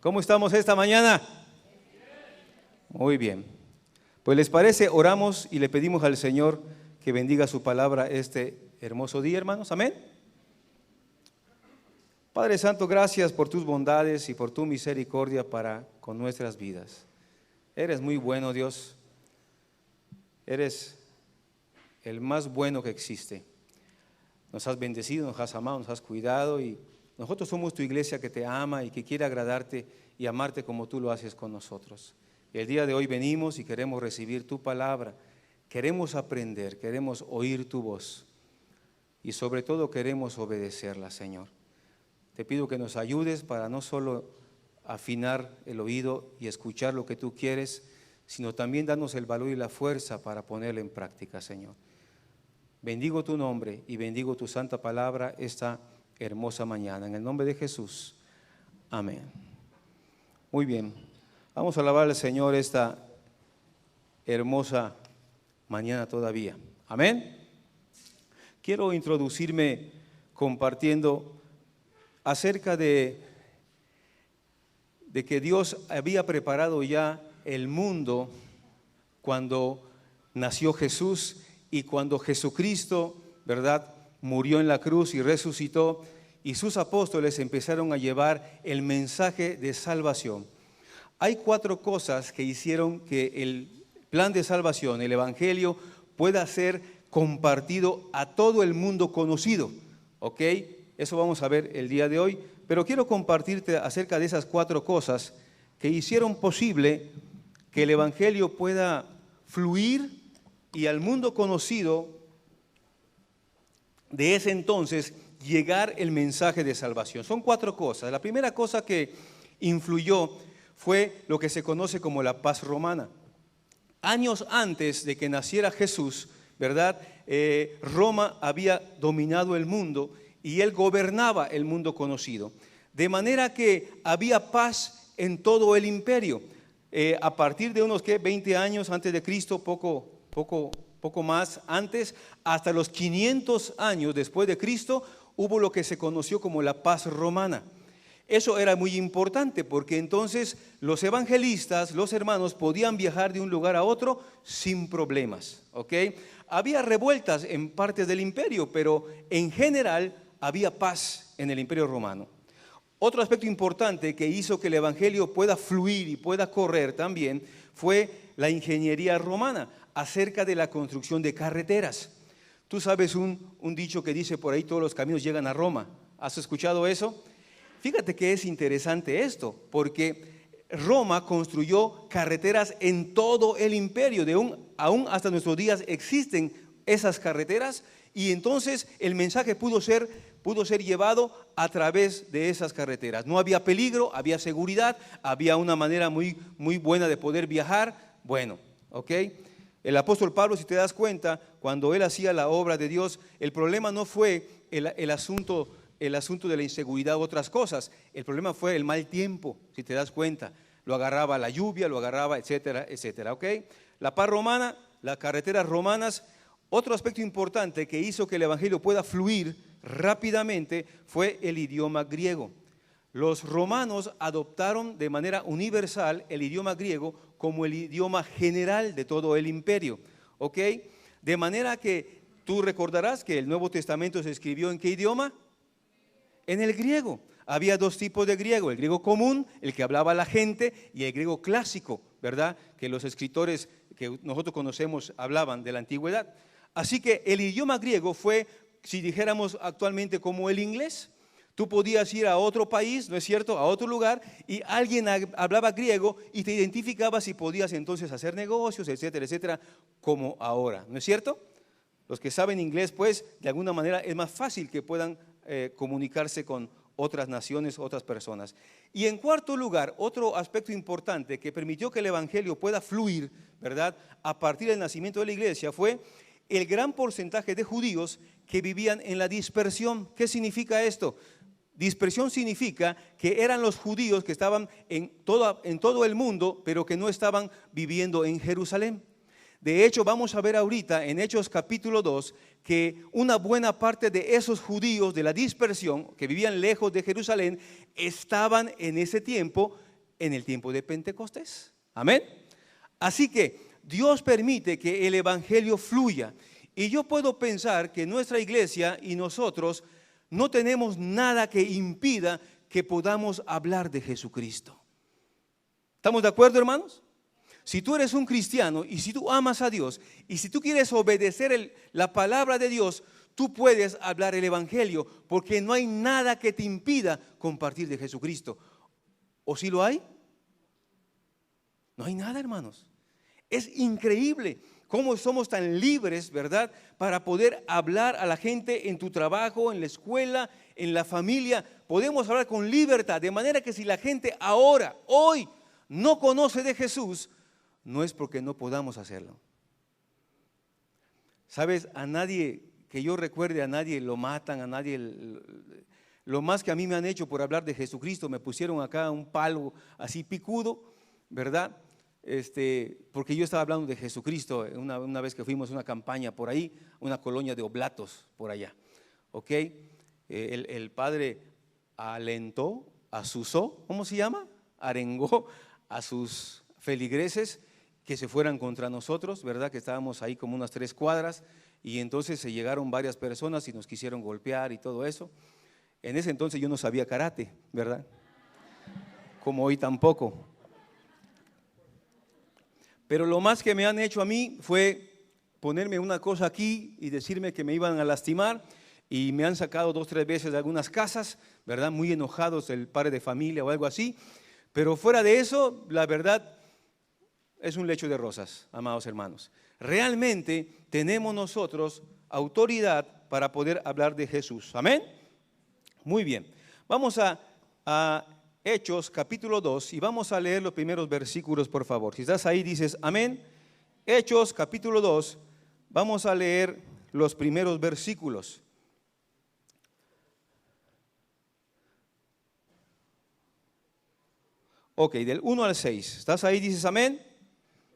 ¿Cómo estamos esta mañana? Muy bien. Pues les parece, oramos y le pedimos al Señor que bendiga su palabra este hermoso día, hermanos. Amén. Padre Santo, gracias por tus bondades y por tu misericordia para con nuestras vidas. Eres muy bueno, Dios. Eres el más bueno que existe. Nos has bendecido, nos has amado, nos has cuidado y nosotros somos tu iglesia que te ama y que quiere agradarte y amarte como tú lo haces con nosotros. El día de hoy venimos y queremos recibir tu palabra, queremos aprender, queremos oír tu voz y sobre todo queremos obedecerla, Señor. Te pido que nos ayudes para no solo afinar el oído y escuchar lo que tú quieres, sino también darnos el valor y la fuerza para ponerla en práctica, Señor. Bendigo tu nombre y bendigo tu santa palabra esta hermosa mañana. En el nombre de Jesús. Amén. Muy bien. Vamos a alabar al Señor esta hermosa mañana todavía. Amén. Quiero introducirme compartiendo acerca de que Dios había preparado ya el mundo cuando nació Jesús y cuando Jesucristo, ¿verdad?, murió en la cruz y resucitó, y sus apóstoles empezaron a llevar el mensaje de salvación. Hay 4 cosas que hicieron que el plan de salvación, el evangelio, pueda ser compartido a todo el mundo conocido. ¿Ok? Eso vamos a ver el día de hoy, pero quiero compartirte acerca de esas 4 cosas que hicieron posible que el evangelio pueda fluir y al mundo conocido de ese entonces llegar el mensaje de salvación. Son 4 cosas. La primera cosa que influyó fue lo que se conoce como la paz romana. Años antes de que naciera Jesús, ¿verdad? Roma había dominado el mundo y él gobernaba el mundo conocido. De manera que había paz en todo el imperio. A partir de unos 20 años antes de Cristo, poco más antes, hasta los 500 años después de Cristo, hubo lo que se conoció como la paz romana. Eso era muy importante porque entonces los evangelistas, los hermanos, podían viajar de un lugar a otro sin problemas. ¿Ok? Había revueltas en partes del imperio, pero en general había paz en el imperio romano. Otro aspecto importante que hizo que el evangelio pueda fluir y pueda correr también fue la ingeniería romana acerca de la construcción de carreteras. Tú sabes un dicho que dice por ahí: todos los caminos llegan a Roma. ¿Has escuchado eso? Fíjate que es interesante esto, porque Roma construyó carreteras en todo el imperio, aún hasta nuestros días existen esas carreteras, y entonces el mensaje pudo ser llevado a través de esas carreteras. No había peligro, había seguridad, había una manera muy, muy buena de poder viajar. Bueno, ¿ok? El apóstol Pablo, si te das cuenta, cuando él hacía la obra de Dios, el problema no fue el asunto de la inseguridad u otras cosas. El problema fue el mal tiempo, si te das cuenta. Lo agarraba la lluvia, lo agarraba, etcétera, etcétera. ¿Ok? La paz romana, las carreteras romanas. Otro aspecto importante que hizo que el evangelio pueda fluir rápidamente fue el idioma griego. Los romanos adoptaron de manera universal el idioma griego como el idioma general de todo el imperio. ¿Ok? De manera que tú recordarás que el Nuevo Testamento se escribió ¿en qué idioma? En el griego. Había 2 tipos de griego: el griego común, el que hablaba la gente, y el griego clásico, ¿verdad?, que los escritores que nosotros conocemos hablaban de la antigüedad. Así que el idioma griego fue, si dijéramos actualmente, como el inglés. Tú podías ir a otro país, ¿no es cierto?, a otro lugar, y alguien hablaba griego y te identificabas y podías entonces hacer negocios, etcétera, etcétera, como ahora, ¿no es cierto? Los que saben inglés, pues, de alguna manera es más fácil que puedan comunicarse con otras naciones, otras personas. Y en cuarto lugar, otro aspecto importante que permitió que el evangelio pueda fluir, ¿verdad?, a partir del nacimiento de la iglesia, fue el gran porcentaje de judíos que vivían en la dispersión. ¿Qué significa esto? Dispersión significa que eran los judíos que estaban en todo el mundo, pero que no estaban viviendo en Jerusalén. De hecho, vamos a ver ahorita en Hechos capítulo 2 que una buena parte de esos judíos de la dispersión que vivían lejos de Jerusalén estaban en ese tiempo en el tiempo de Pentecostés. Amén. Así que Dios permite que el evangelio fluya. Y yo puedo pensar que nuestra iglesia y nosotros no tenemos nada que impida que podamos hablar de Jesucristo. ¿Estamos de acuerdo, hermanos? Si tú eres un cristiano y si tú amas a Dios y si tú quieres obedecer la palabra de Dios, tú puedes hablar el evangelio, porque no hay nada que te impida compartir de Jesucristo. ¿O sí lo hay? No hay nada, hermanos. Es increíble cómo somos tan libres, ¿verdad?, para poder hablar a la gente en tu trabajo, en la escuela, en la familia. Podemos hablar con libertad, de manera que si la gente ahora, hoy, no conoce de Jesús, no es porque no podamos hacerlo. ¿Sabes? A nadie, que yo recuerde, a nadie lo matan, a nadie. Lo más que a mí me han hecho por hablar de Jesucristo, me pusieron acá un palo así picudo, ¿verdad? Porque yo estaba hablando de Jesucristo una vez que fuimos a una campaña por ahí, una colonia de oblatos por allá, ¿ok? El padre alentó, asusó, ¿cómo se llama? Arengó a sus feligreses que se fueran contra nosotros, ¿verdad? Que estábamos ahí como unas 3 cuadras y entonces se llegaron varias personas y nos quisieron golpear y todo eso. En ese entonces yo no sabía karate, ¿verdad? Como hoy tampoco. Pero lo más que me han hecho a mí fue ponerme una cosa aquí y decirme que me iban a lastimar, y me han sacado 2 o 3 veces de algunas casas, ¿verdad? Muy enojados el padre de familia o algo así. Pero fuera de eso, la verdad es un lecho de rosas, amados hermanos. Realmente tenemos nosotros autoridad para poder hablar de Jesús. Amén. Muy bien. Vamos a Hechos capítulo 2 y vamos a leer los primeros versículos, por favor. Si estás ahí dices amén. Hechos capítulo 2, vamos a leer los primeros versículos. Ok, del 1 al 6. ¿Estás ahí? Dices amén.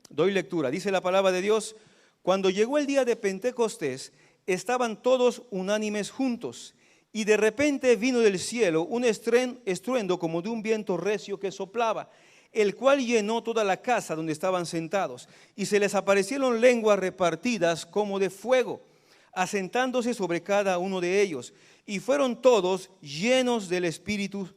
Doy lectura. Dice la palabra de Dios: cuando llegó el día de Pentecostés, estaban todos unánimes juntos. Y de repente vino del cielo un estruendo como de un viento recio que soplaba, el cual llenó toda la casa donde estaban sentados. Y se les aparecieron lenguas repartidas como de fuego, asentándose sobre cada uno de ellos. Y fueron todos llenos del Espíritu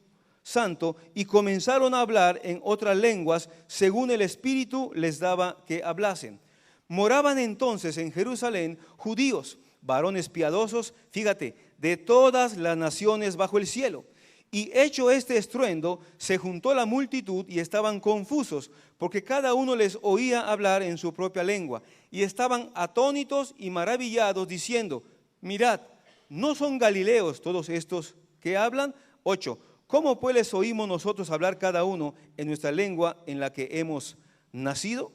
Santo y comenzaron a hablar en otras lenguas según el Espíritu les daba que hablasen. Moraban entonces en Jerusalén judíos, varones piadosos, fíjate, de todas las naciones bajo el cielo. Y hecho este estruendo, se juntó la multitud y estaban confusos, porque cada uno les oía hablar en su propia lengua. Y estaban atónitos y maravillados, diciendo: mirad, ¿no son galileos todos estos que hablan? 8. ¿Cómo pues les oímos nosotros hablar cada uno en nuestra lengua en la que hemos nacido?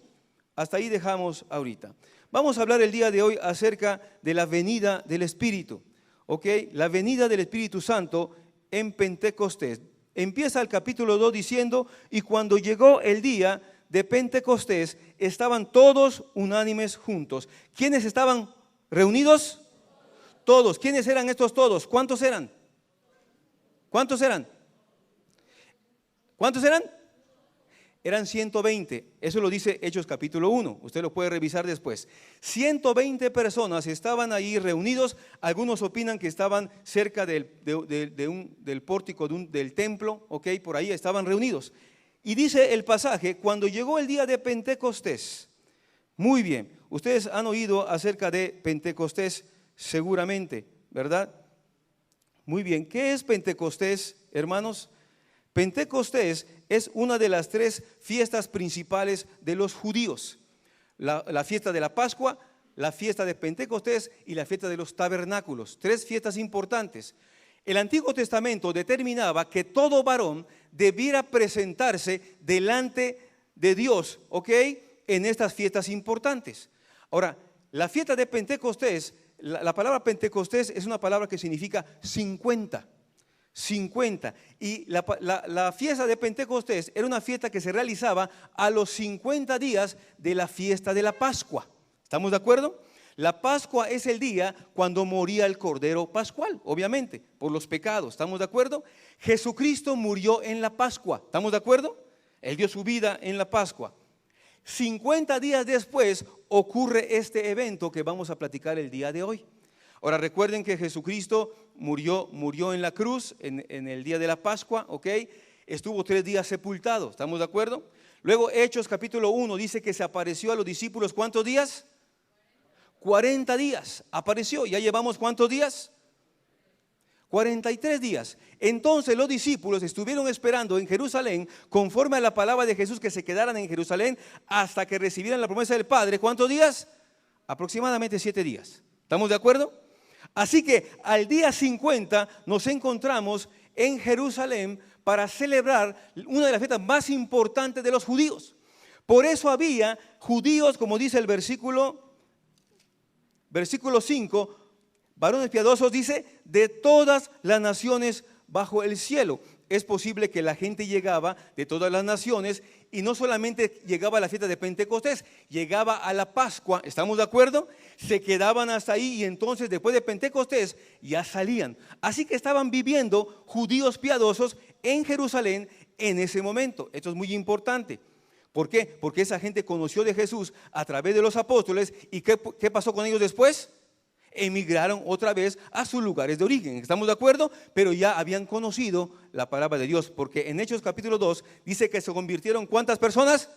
Hasta ahí dejamos ahorita. Vamos a hablar el día de hoy acerca de la venida del Espíritu. ¿Ok? La venida del Espíritu Santo en Pentecostés. Empieza el capítulo 2 diciendo: y cuando llegó el día de Pentecostés, estaban todos unánimes juntos. ¿Quiénes estaban reunidos? Todos. ¿Quiénes eran estos todos? ¿Cuántos eran? ¿Cuántos eran? ¿Cuántos eran? Eran 120, eso lo dice Hechos capítulo 1, usted lo puede revisar después. 120 personas estaban ahí reunidos, algunos opinan que estaban cerca del pórtico del templo, ok, por ahí estaban reunidos. Y dice el pasaje: cuando llegó el día de Pentecostés. Muy bien, ustedes han oído acerca de Pentecostés seguramente, ¿verdad? Muy bien, ¿qué es Pentecostés, hermanos? Pentecostés es una de las 3 fiestas principales de los judíos. La fiesta de la Pascua, la fiesta de Pentecostés y la fiesta de los tabernáculos. 3 fiestas importantes. El Antiguo Testamento determinaba que todo varón debiera presentarse delante de Dios, ¿ok?, en estas fiestas importantes. Ahora, la fiesta de Pentecostés, la palabra Pentecostés es una palabra que significa 50. Y la fiesta de Pentecostés era una fiesta que se realizaba a los 50 días de la fiesta de la Pascua. ¿Estamos de acuerdo? La Pascua es el día cuando moría el Cordero Pascual, obviamente, por los pecados. ¿Estamos de acuerdo? Jesucristo murió en la Pascua. ¿Estamos de acuerdo? Él dio su vida en la Pascua. 50 días después ocurre este evento que vamos a platicar el día de hoy. Ahora recuerden que Jesucristo murió en la cruz en el día de la Pascua, ¿ok? Estuvo 3 días sepultado, ¿estamos de acuerdo? Luego Hechos capítulo 1 dice que se apareció a los discípulos, ¿cuántos días? 40 días apareció. ¿Ya llevamos cuántos días? 43 días. Entonces los discípulos estuvieron esperando en Jerusalén, conforme a la palabra de Jesús, que se quedaran en Jerusalén hasta que recibieran la promesa del Padre. ¿Cuántos días? Aproximadamente 7 días. ¿Estamos de acuerdo? Así que al día 50 nos encontramos en Jerusalén para celebrar una de las fiestas más importantes de los judíos. Por eso había judíos, como dice el versículo 5, varones piadosos, dice, de todas las naciones bajo el cielo. Es posible que la gente llegaba de todas las naciones y no solamente llegaba a la fiesta de Pentecostés, llegaba a la Pascua, ¿estamos de acuerdo? Se quedaban hasta ahí y entonces después de Pentecostés ya salían. Así que estaban viviendo judíos piadosos en Jerusalén en ese momento. Esto es muy importante. ¿Por qué? Porque esa gente conoció de Jesús a través de los apóstoles. ¿Y qué pasó con ellos después? Emigraron otra vez a sus lugares de origen, ¿estamos de acuerdo? Pero ya habían conocido la palabra de Dios, porque en Hechos capítulo 2 dice que se convirtieron, ¿cuántas personas?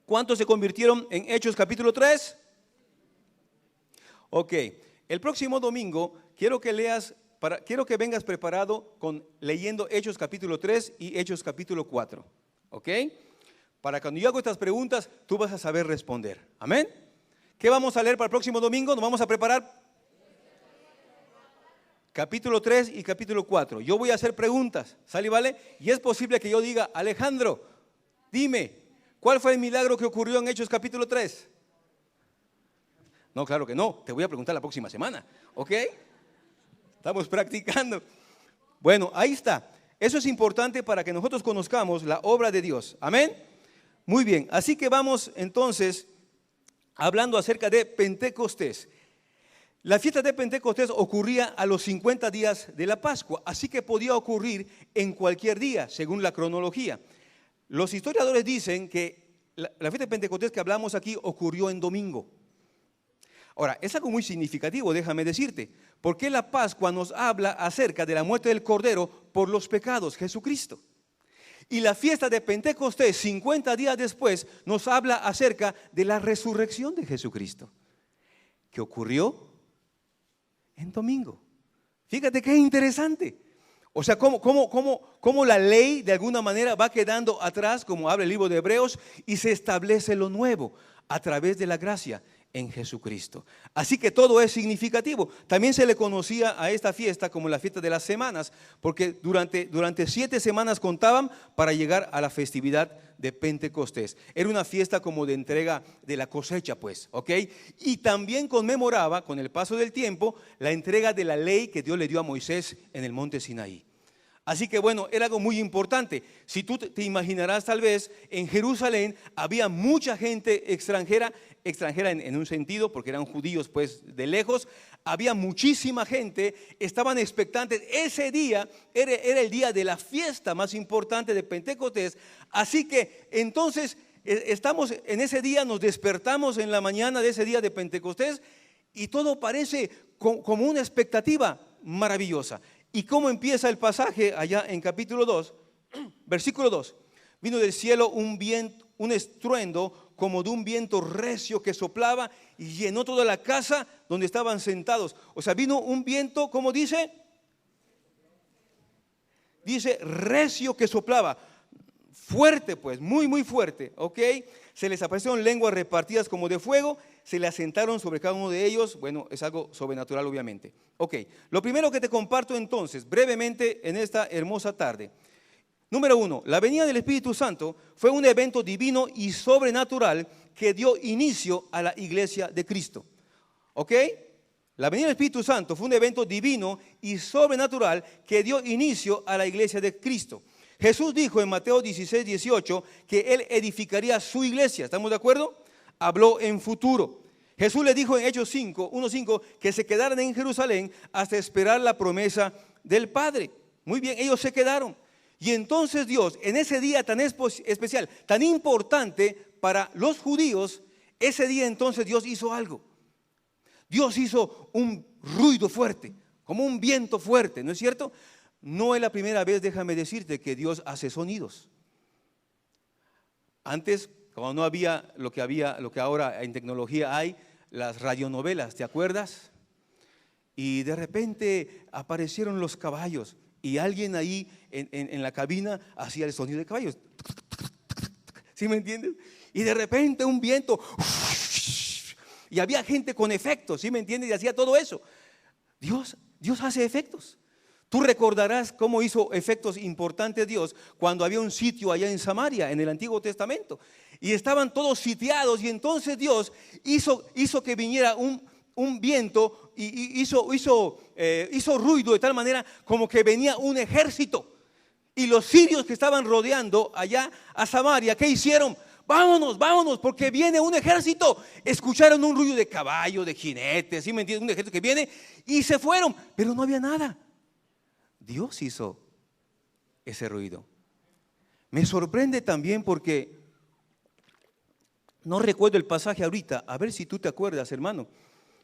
¿Cuántos se convirtieron en Hechos capítulo 3? Ok, el próximo domingo quiero que vengas preparado leyendo Hechos capítulo 3 y Hechos capítulo 4, ¿ok? Para cuando yo hago estas preguntas, tú vas a saber responder, amén. ¿Qué vamos a leer para el próximo domingo? Nos vamos a preparar capítulo 3 y capítulo 4. Yo voy a hacer preguntas, ¿sale y vale? Y es posible que yo diga, Alejandro, dime, ¿cuál fue el milagro que ocurrió en Hechos capítulo 3? No, claro que no, te voy a preguntar la próxima semana, ¿ok? Estamos practicando. Bueno, ahí está. Eso es importante para que nosotros conozcamos la obra de Dios, amén. Muy bien, así que vamos entonces hablando acerca de Pentecostés. La fiesta de Pentecostés ocurría a los 50 días de la Pascua, así que podía ocurrir en cualquier día, según la cronología. Los historiadores dicen que la fiesta de Pentecostés que hablamos aquí ocurrió en domingo. Ahora, es algo muy significativo, déjame decirte, porque la Pascua nos habla acerca de la muerte del Cordero por los pecados, Jesucristo. Y la fiesta de Pentecostés, 50 días después, nos habla acerca de la resurrección de Jesucristo, que ocurrió en domingo. Fíjate qué interesante. O sea, cómo la ley de alguna manera va quedando atrás, como habla el libro de Hebreos, y se establece lo nuevo a través de la gracia en Jesucristo. Así que todo es significativo. También se le conocía a esta fiesta como la fiesta de las semanas, porque durante 7 semanas contaban para llegar a la festividad de Pentecostés. Era una fiesta como de entrega de la cosecha, pues, ¿ok? Y también conmemoraba, con el paso del tiempo, la entrega de la ley que Dios le dio a Moisés en el monte Sinaí. Así que bueno, era algo muy importante. Si tú te imaginarás, tal vez en Jerusalén había mucha gente extranjera en un sentido, porque eran judíos pues de lejos. Había muchísima gente, estaban expectantes. Ese día era el día de la fiesta más importante de Pentecostés. Así que entonces estamos en ese día, nos despertamos en la mañana de ese día de Pentecostés y todo parece como una expectativa maravillosa. ¿Y cómo empieza el pasaje allá en capítulo 2, versículo 2? Vino del cielo un estruendo como de un viento recio que soplaba y llenó toda la casa donde estaban sentados. O sea, vino un viento, ¿cómo dice? Dice recio que soplaba. Fuerte pues, muy muy fuerte, ¿ok? Se les aparecieron lenguas repartidas como de fuego, se le asentaron sobre cada uno de ellos. Bueno, es algo sobrenatural obviamente. Ok, lo primero que te comparto entonces, brevemente en esta hermosa tarde. Número 1, la venida del Espíritu Santo fue un evento divino y sobrenatural que dio inicio a la iglesia de Cristo. ¿Ok? La venida del Espíritu Santo fue un evento divino y sobrenatural que dio inicio a la iglesia de Cristo. Jesús dijo en Mateo 16, 18 que Él edificaría su iglesia. ¿Estamos de acuerdo? Habló en futuro. Jesús le dijo en Hechos 1:5 que se quedaran en Jerusalén hasta esperar la promesa del Padre. Muy bien, ellos se quedaron. Y entonces Dios, en ese día tan especial, tan importante para los judíos, ese día entonces Dios hizo algo. Dios hizo un ruido fuerte, como un viento fuerte, ¿no es cierto? No es la primera vez, déjame decirte, que Dios hace sonidos. Antes, como no había lo que ahora en tecnología hay, las radionovelas, ¿te acuerdas? Y de repente aparecieron los caballos y alguien ahí en la cabina hacía el sonido de caballos. ¿Sí me entiendes? Y de repente un viento, y había gente con efectos, ¿sí me entiendes? Y hacía todo eso. Dios hace efectos. Tú recordarás cómo hizo efectos importantes Dios cuando había un sitio allá en Samaria, en el Antiguo Testamento. Y estaban todos sitiados y entonces Dios hizo que viniera un viento y hizo ruido de tal manera como que venía un ejército. Y los sirios que estaban rodeando allá a Samaria, ¿qué hicieron? Vámonos, vámonos, porque viene un ejército. Escucharon un ruido de caballo, de jinetes, ¿sí me entiendes? Un ejército que viene y se fueron, pero no había nada. Dios hizo ese ruido. Me sorprende también porque no recuerdo el pasaje ahorita, a ver si tú te acuerdas, hermano.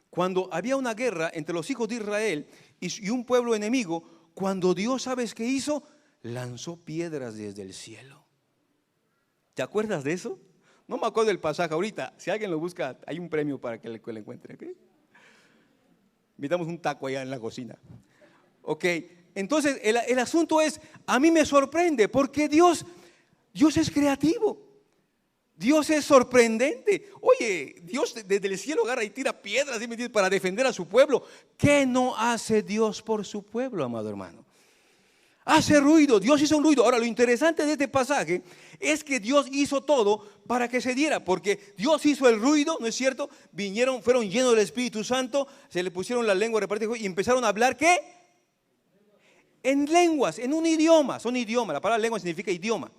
Cuando había una guerra entre los hijos de Israel y un pueblo enemigo, cuando Dios, ¿sabes qué hizo? Lanzó piedras desde el cielo. ¿Te acuerdas de eso? No me acuerdo del pasaje ahorita. Si alguien lo busca, hay un premio para que lo encuentre. ¿Okay? Invitamos un taco allá en la cocina. Ok, entonces el asunto es, a mí me sorprende porque Dios es creativo. Dios es sorprendente. Oye, Dios desde el cielo agarra y tira piedras, ¿sí me entiendes?, para defender a su pueblo. ¿Qué no hace Dios por su pueblo, amado hermano? Hace ruido, Dios hizo un ruido. Ahora, lo interesante de este pasaje es que Dios hizo todo para que se diera, porque Dios hizo el ruido, ¿no es cierto? Fueron llenos del Espíritu Santo, se le pusieron la lengua repartida y empezaron a hablar, ¿qué? En lenguas, en un idioma. Son idiomas, la palabra lengua significa idioma.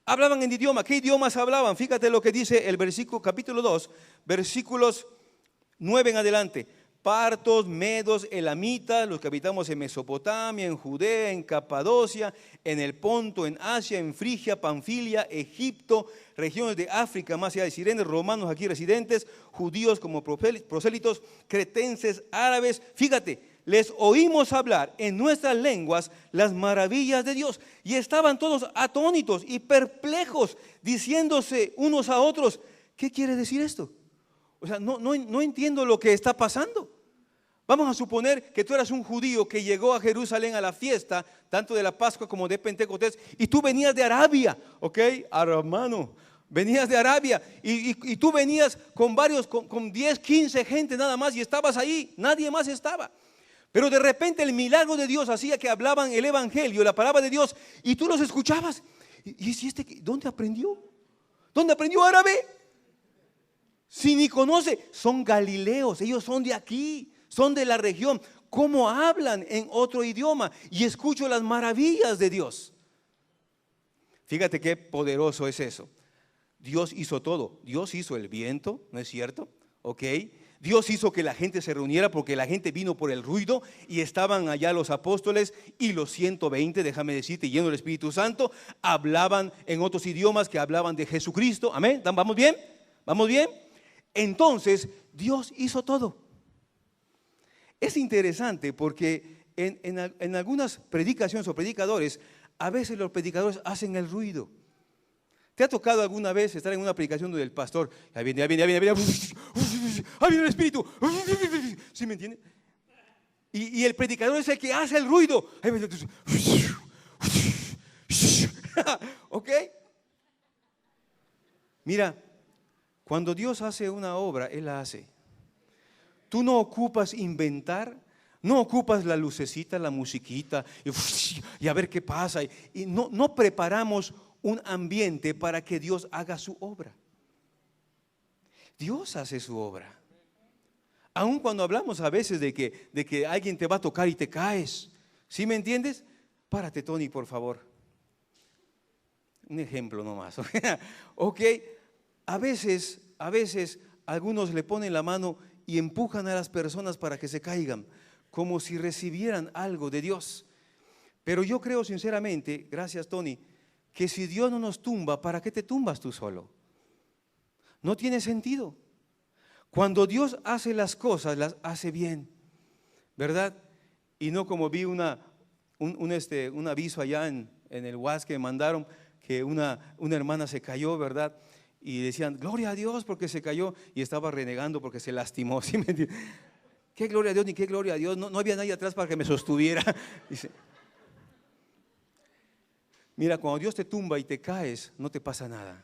Hablaban en idioma. ¿Qué idiomas hablaban? Fíjate lo que dice el versículo, capítulo 2, versículos 9 en adelante. Partos, medos, elamitas, los que habitamos en Mesopotamia, en Judea, en Capadocia, en el Ponto, en Asia, en Frigia, Panfilia, Egipto, regiones de África, más allá de Sirene, romanos aquí residentes, judíos como prosélitos, cretenses, árabes. Fíjate, les oímos hablar en nuestras lenguas las maravillas de Dios. Y estaban todos atónitos y perplejos, diciéndose unos a otros, ¿qué quiere decir esto? O sea, no entiendo lo que está pasando. Vamos a suponer que tú eras un judío que llegó a Jerusalén a la fiesta, tanto de la Pascua como de Pentecostés, y tú venías de Arabia, ¿ok? Hermano, venías de Arabia y tú venías con 10, 15 gente nada más y estabas ahí, nadie más estaba. Pero de repente el milagro de Dios hacía que hablaban el evangelio, la palabra de Dios, y tú los escuchabas. ¿Dónde aprendió? ¿Dónde aprendió árabe? Si ni conoce, son galileos, ellos son de aquí, son de la región. ¿Cómo hablan en otro idioma? Y escucho las maravillas de Dios. Fíjate qué poderoso es eso. Dios hizo todo. Dios hizo el viento, ¿no es cierto? ¿Ok? Dios hizo que la gente se reuniera porque la gente vino por el ruido y estaban allá los apóstoles y los 120, déjame decirte, llenos del Espíritu Santo, hablaban en otros idiomas que hablaban de Jesucristo. Amén. ¿Vamos bien? ¿Vamos bien? Entonces, Dios hizo todo. Es interesante porque en algunas predicaciones o predicadores, a veces los predicadores hacen el ruido. ¿Te ha tocado alguna vez estar en una predicación donde el pastor, ahí viene, ahí viene el Espíritu? ¿Sí me entiende? Y el predicador es el que hace el ruido. ¿Ok? Mira, cuando Dios hace una obra, Él la hace. Tú no ocupas inventar, no ocupas la lucecita, la musiquita y a ver qué pasa. Y no preparamos un ambiente para que Dios haga su obra. Dios hace su obra. Aun cuando hablamos a veces de que alguien te va a tocar y te caes. ¿Sí me entiendes? Párate, Tony, por favor. Un ejemplo nomás. Ok. A veces algunos le ponen la mano y empujan a las personas para que se caigan, como si recibieran algo de Dios. Pero yo creo sinceramente, gracias Tony, que si Dios no nos tumba, ¿para qué te tumbas tú solo? No tiene sentido. Cuando Dios hace las cosas, las hace bien, ¿verdad? Y no como vi un aviso allá en el WhatsApp que me mandaron, que una hermana se cayó, ¿verdad? Y decían, gloria a Dios porque se cayó, y estaba renegando porque se lastimó. ¿Sí me entiendes? ¿Qué gloria a Dios ni qué gloria a Dios? No había nadie atrás para que me sostuviera. Dice, mira, cuando Dios te tumba y te caes, no te pasa nada,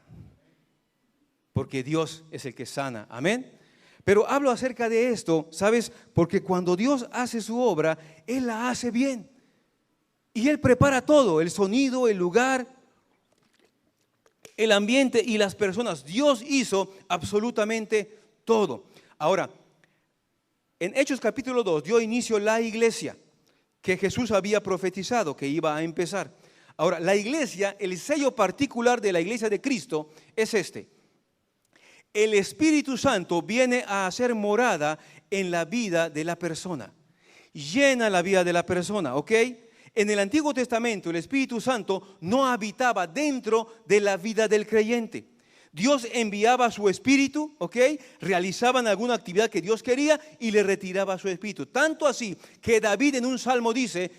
porque Dios es el que sana. Amén. Pero hablo acerca de esto, ¿sabes? Porque cuando Dios hace su obra, Él la hace bien. Y Él prepara todo, el sonido, el lugar, el ambiente y las personas. Dios hizo absolutamente todo. Ahora, en Hechos capítulo 2 dio inicio la iglesia que Jesús había profetizado que iba a empezar. Ahora, la iglesia, el sello particular de la iglesia de Cristo es este. El Espíritu Santo viene a hacer morada en la vida de la persona. Llena la vida de la persona, ¿ok? En el Antiguo Testamento el Espíritu Santo no habitaba dentro de la vida del creyente. Dios enviaba su Espíritu, ¿ok? Realizaban alguna actividad que Dios quería y le retiraba su Espíritu. Tanto así que David en un salmo dice,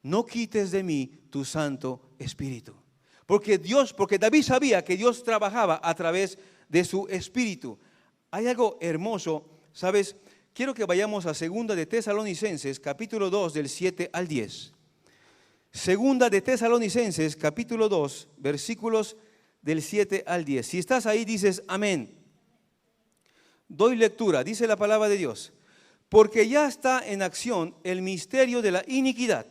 no quites de mí tu Santo Espíritu. Porque David sabía que Dios trabajaba a través de su Espíritu. Hay algo hermoso, ¿sabes? Quiero que vayamos a Segunda de Tesalonicenses, capítulo 2, del 7 al 10. Segunda de Tesalonicenses, capítulo 2, versículos del 7 al 10. Si estás ahí, dices amén. Doy lectura, dice la palabra de Dios. Porque ya está en acción el misterio de la iniquidad,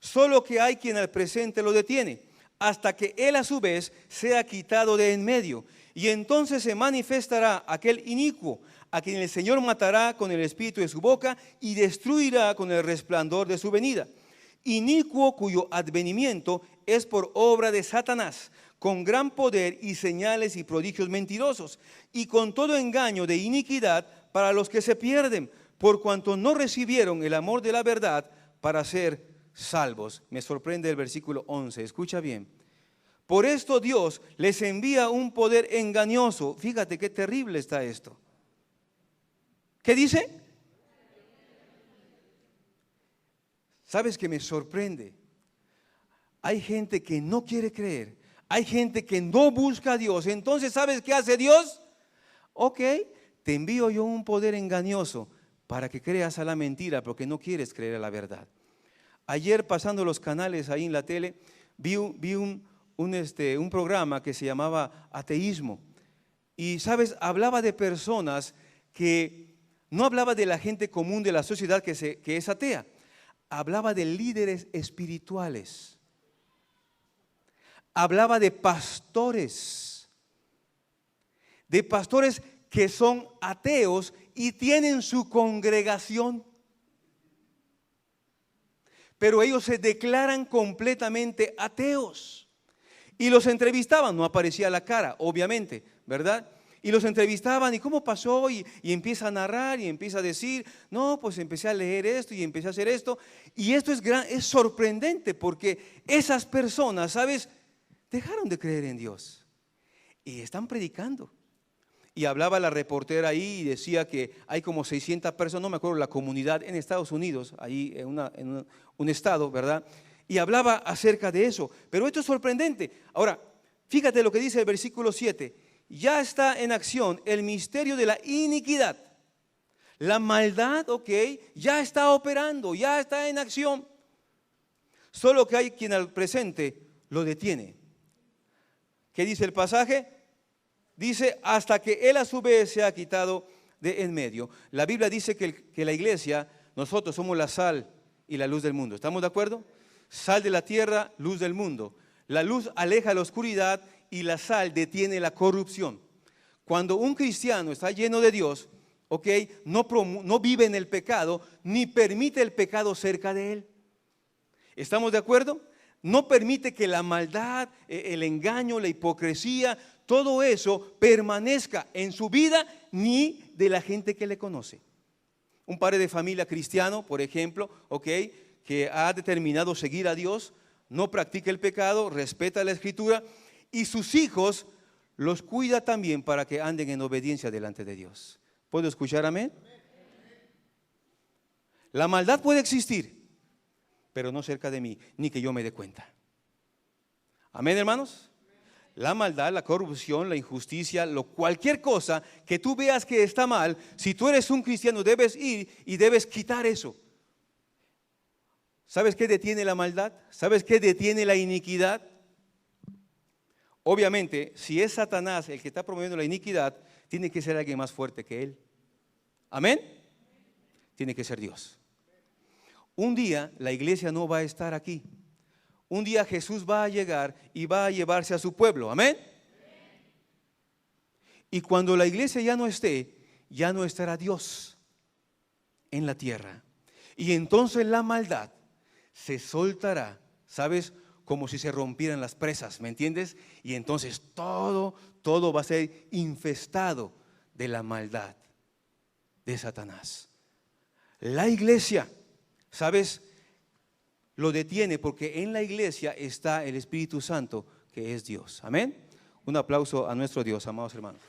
solo que hay quien al presente lo detiene, hasta que él a su vez sea quitado de en medio. Y entonces se manifestará aquel inicuo, a quien el Señor matará con el espíritu de su boca y destruirá con el resplandor de su venida. Inicuo cuyo advenimiento es por obra de Satanás, con gran poder y señales y prodigios mentirosos, y con todo engaño de iniquidad para los que se pierden, por cuanto no recibieron el amor de la verdad para ser salvos. Me sorprende el versículo 11, escucha bien. Por esto Dios les envía un poder engañoso. Fíjate qué terrible está esto. ¿Qué dice? ¿Sabes qué me sorprende? Hay gente que no quiere creer. Hay gente que no busca a Dios. Entonces, ¿sabes qué hace Dios? Ok, te envío yo un poder engañoso para que creas a la mentira porque no quieres creer a la verdad. Ayer pasando los canales ahí en la tele, vi un programa que se llamaba Ateísmo. Y, ¿sabes? Hablaba de personas que no hablaba de la gente común de la sociedad que es atea. Hablaba de líderes espirituales. Hablaba de pastores que son ateos y tienen su congregación. Pero ellos se declaran completamente ateos. Y los entrevistaban, no aparecía la cara, obviamente, ¿verdad? Y los entrevistaban, ¿y cómo pasó? Y empieza a narrar y empieza a decir, no, pues empecé a leer esto y empecé a hacer esto. Y esto es sorprendente porque esas personas, ¿sabes? Dejaron de creer en Dios y están predicando. Y hablaba la reportera ahí y decía que hay como 600 personas, no me acuerdo la comunidad en Estados Unidos, ahí en un estado, ¿verdad? Y hablaba acerca de eso. Pero esto es sorprendente. Ahora, fíjate lo que dice el versículo 7. Ya está en acción el misterio de la iniquidad. La maldad, ok, ya está operando, ya está en acción. Solo que hay quien al presente lo detiene. ¿Qué dice el pasaje? Dice, hasta que él a su vez se ha quitado de en medio. La Biblia dice que la iglesia, nosotros somos la sal y la luz del mundo. ¿Estamos de acuerdo? Sal de la tierra, luz del mundo. La luz aleja la oscuridad y la sal detiene la corrupción. Cuando un cristiano está lleno de Dios, ok, no vive en el pecado, ni permite el pecado cerca de él. ¿Estamos de acuerdo? No permite que la maldad, el engaño, la hipocresía, todo eso permanezca en su vida ni de la gente que le conoce. Un padre de familia cristiano, por ejemplo, ok, que ha determinado seguir a Dios, no practica el pecado, respeta la Escritura y sus hijos los cuida también para que anden en obediencia delante de Dios. ¿Puedo escuchar amén? La maldad puede existir, pero no cerca de mí, ni que yo me dé cuenta. Amén, hermanos. La maldad, la corrupción, la injusticia, cualquier cosa que tú veas que está mal, si tú eres un cristiano debes ir y debes quitar eso. ¿Sabes qué detiene la maldad? ¿Sabes qué detiene la iniquidad? Obviamente, si es Satanás el que está promoviendo la iniquidad, tiene que ser alguien más fuerte que él. ¿Amén? Tiene que ser Dios. Un día la iglesia no va a estar aquí. Un día Jesús va a llegar y va a llevarse a su pueblo. ¿Amén? Y cuando la iglesia ya no esté, ya no estará Dios en la tierra. Y entonces la maldad se soltará, ¿sabes? Como si se rompieran las presas, ¿me entiendes? Y entonces todo va a ser infestado de la maldad de Satanás. La iglesia, ¿sabes? Lo detiene porque en la iglesia está el Espíritu Santo, que es Dios. Amén. Un aplauso a nuestro Dios, amados hermanos.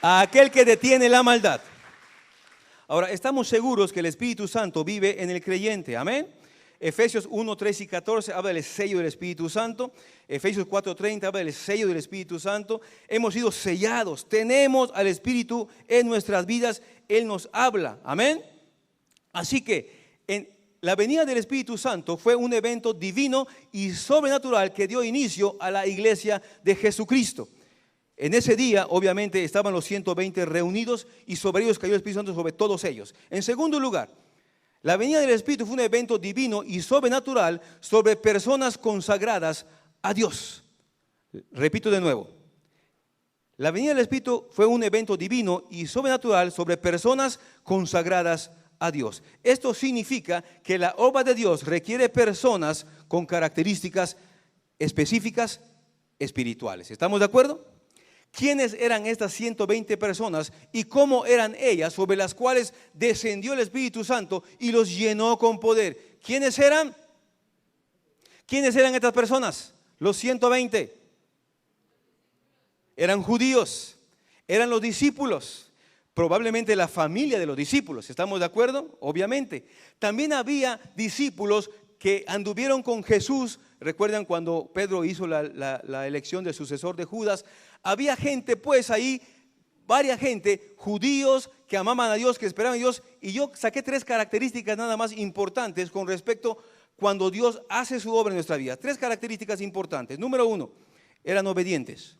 A aquel que detiene la maldad. Ahora, estamos seguros que el Espíritu Santo vive en el creyente. Amén. Efesios 1, 3 y 14 habla del sello del Espíritu Santo. Efesios 4, 30 habla del sello del Espíritu Santo. Hemos sido sellados. Tenemos al Espíritu en nuestras vidas. Él nos habla. Amén. Así que la venida del Espíritu Santo fue un evento divino y sobrenatural que dio inicio a la iglesia de Jesucristo. En ese día, obviamente, estaban los 120 reunidos y sobre ellos cayó el Espíritu Santo sobre todos ellos. En segundo lugar, la venida del Espíritu fue un evento divino y sobrenatural sobre personas consagradas a Dios. Repito de nuevo. La venida del Espíritu fue un evento divino y sobrenatural sobre personas consagradas a Dios. Esto significa que la obra de Dios requiere personas con características específicas espirituales. ¿Estamos de acuerdo? ¿Quiénes eran estas 120 personas y cómo eran ellas sobre las cuales descendió el Espíritu Santo y los llenó con poder? ¿Quiénes eran? ¿Quiénes eran estas personas? Los 120. Eran judíos, eran los discípulos, probablemente la familia de los discípulos. ¿Estamos de acuerdo? Obviamente. También había discípulos que anduvieron con Jesús. Recuerdan cuando Pedro hizo la elección del sucesor de Judas. Había gente pues ahí, varias gente, judíos que amaban a Dios, que esperaban a Dios. Y yo saqué 3 características nada más importantes con respecto cuando Dios hace su obra en nuestra vida. 3 características importantes. Número 1, eran obedientes.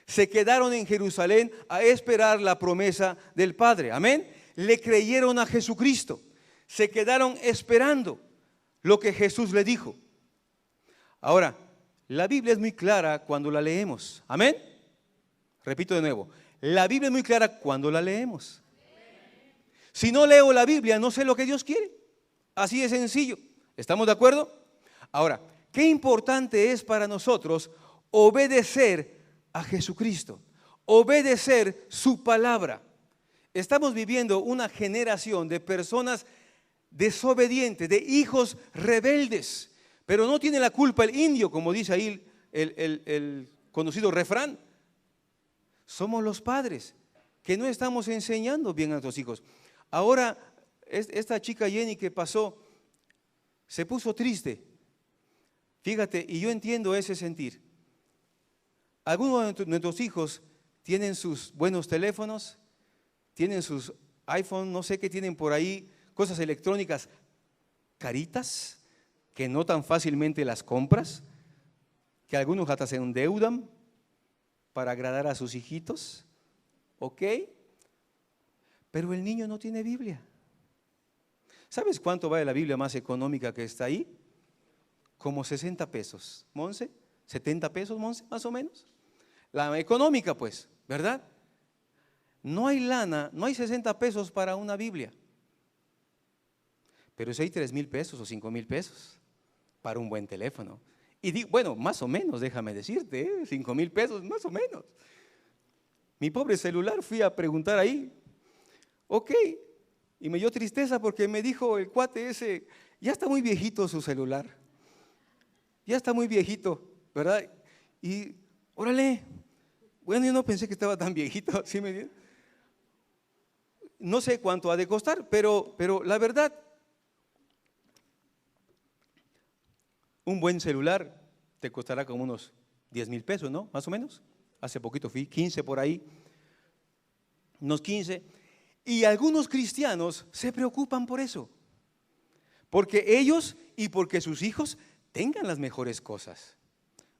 Se quedaron en Jerusalén a esperar la promesa del Padre. Amén. Le creyeron a Jesucristo. Se quedaron esperando lo que Jesús le dijo. Ahora, la Biblia es muy clara cuando la leemos. Amén. Repito de nuevo, la Biblia es muy clara cuando la leemos. Si no leo la Biblia, no sé lo que Dios quiere. Así de sencillo. ¿Estamos de acuerdo? Ahora, qué importante es para nosotros obedecer a Jesucristo, obedecer su palabra. Estamos viviendo una generación de personas desobedientes, de hijos rebeldes, pero no tiene la culpa el indio, como dice ahí el conocido refrán. Somos los padres que no estamos enseñando bien a nuestros hijos. Ahora, esta chica Jenny que pasó, se puso triste. Fíjate, y yo entiendo ese sentir. Algunos de nuestros hijos tienen sus buenos teléfonos, tienen sus iPhone, no sé qué tienen por ahí, cosas electrónicas caritas, que no tan fácilmente las compras, que algunos hasta se endeudan para agradar a sus hijitos, ¿ok? Pero el niño no tiene Biblia. ¿Sabes cuánto vale la Biblia más económica que está ahí? Como 60 pesos, Monse, 70 pesos, Monse, más o menos. La económica, pues, ¿verdad? No hay lana, no hay 60 pesos para una Biblia. Pero si hay 3,000 pesos o 5,000 pesos para un buen teléfono. Y bueno, más o menos, déjame decirte, 5,000 pesos, más o menos. Mi pobre celular, fui a preguntar ahí. Ok, Y me dio tristeza porque me dijo el cuate ese, ya está muy viejito su celular. Ya está muy viejito, ¿verdad? Y órale, bueno, yo no pensé que estaba tan viejito, ¿sí me entiendes? No sé cuánto ha de costar, pero la verdad, un buen celular te costará como unos 10,000 pesos, ¿no? Más o menos. Hace poquito fui, 15 por ahí, unos 15. Y algunos cristianos se preocupan por eso, porque ellos y porque sus hijos tengan las mejores cosas.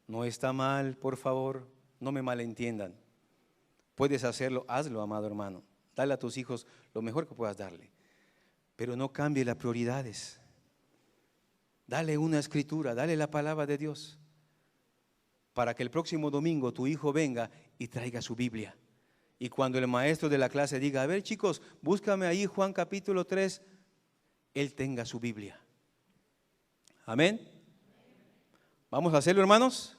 No está mal, por favor, no me malentiendan. Puedes hacerlo, hazlo, amado hermano. Dale a tus hijos lo mejor que puedas darle, pero no cambie las prioridades. Dale una escritura, dale la palabra de Dios, para que el próximo domingo tu hijo venga y traiga su Biblia. Y cuando el maestro de la clase diga, a ver chicos, búscame ahí Juan capítulo 3, él tenga su Biblia. Amén. ¿Vamos a hacerlo, hermanos?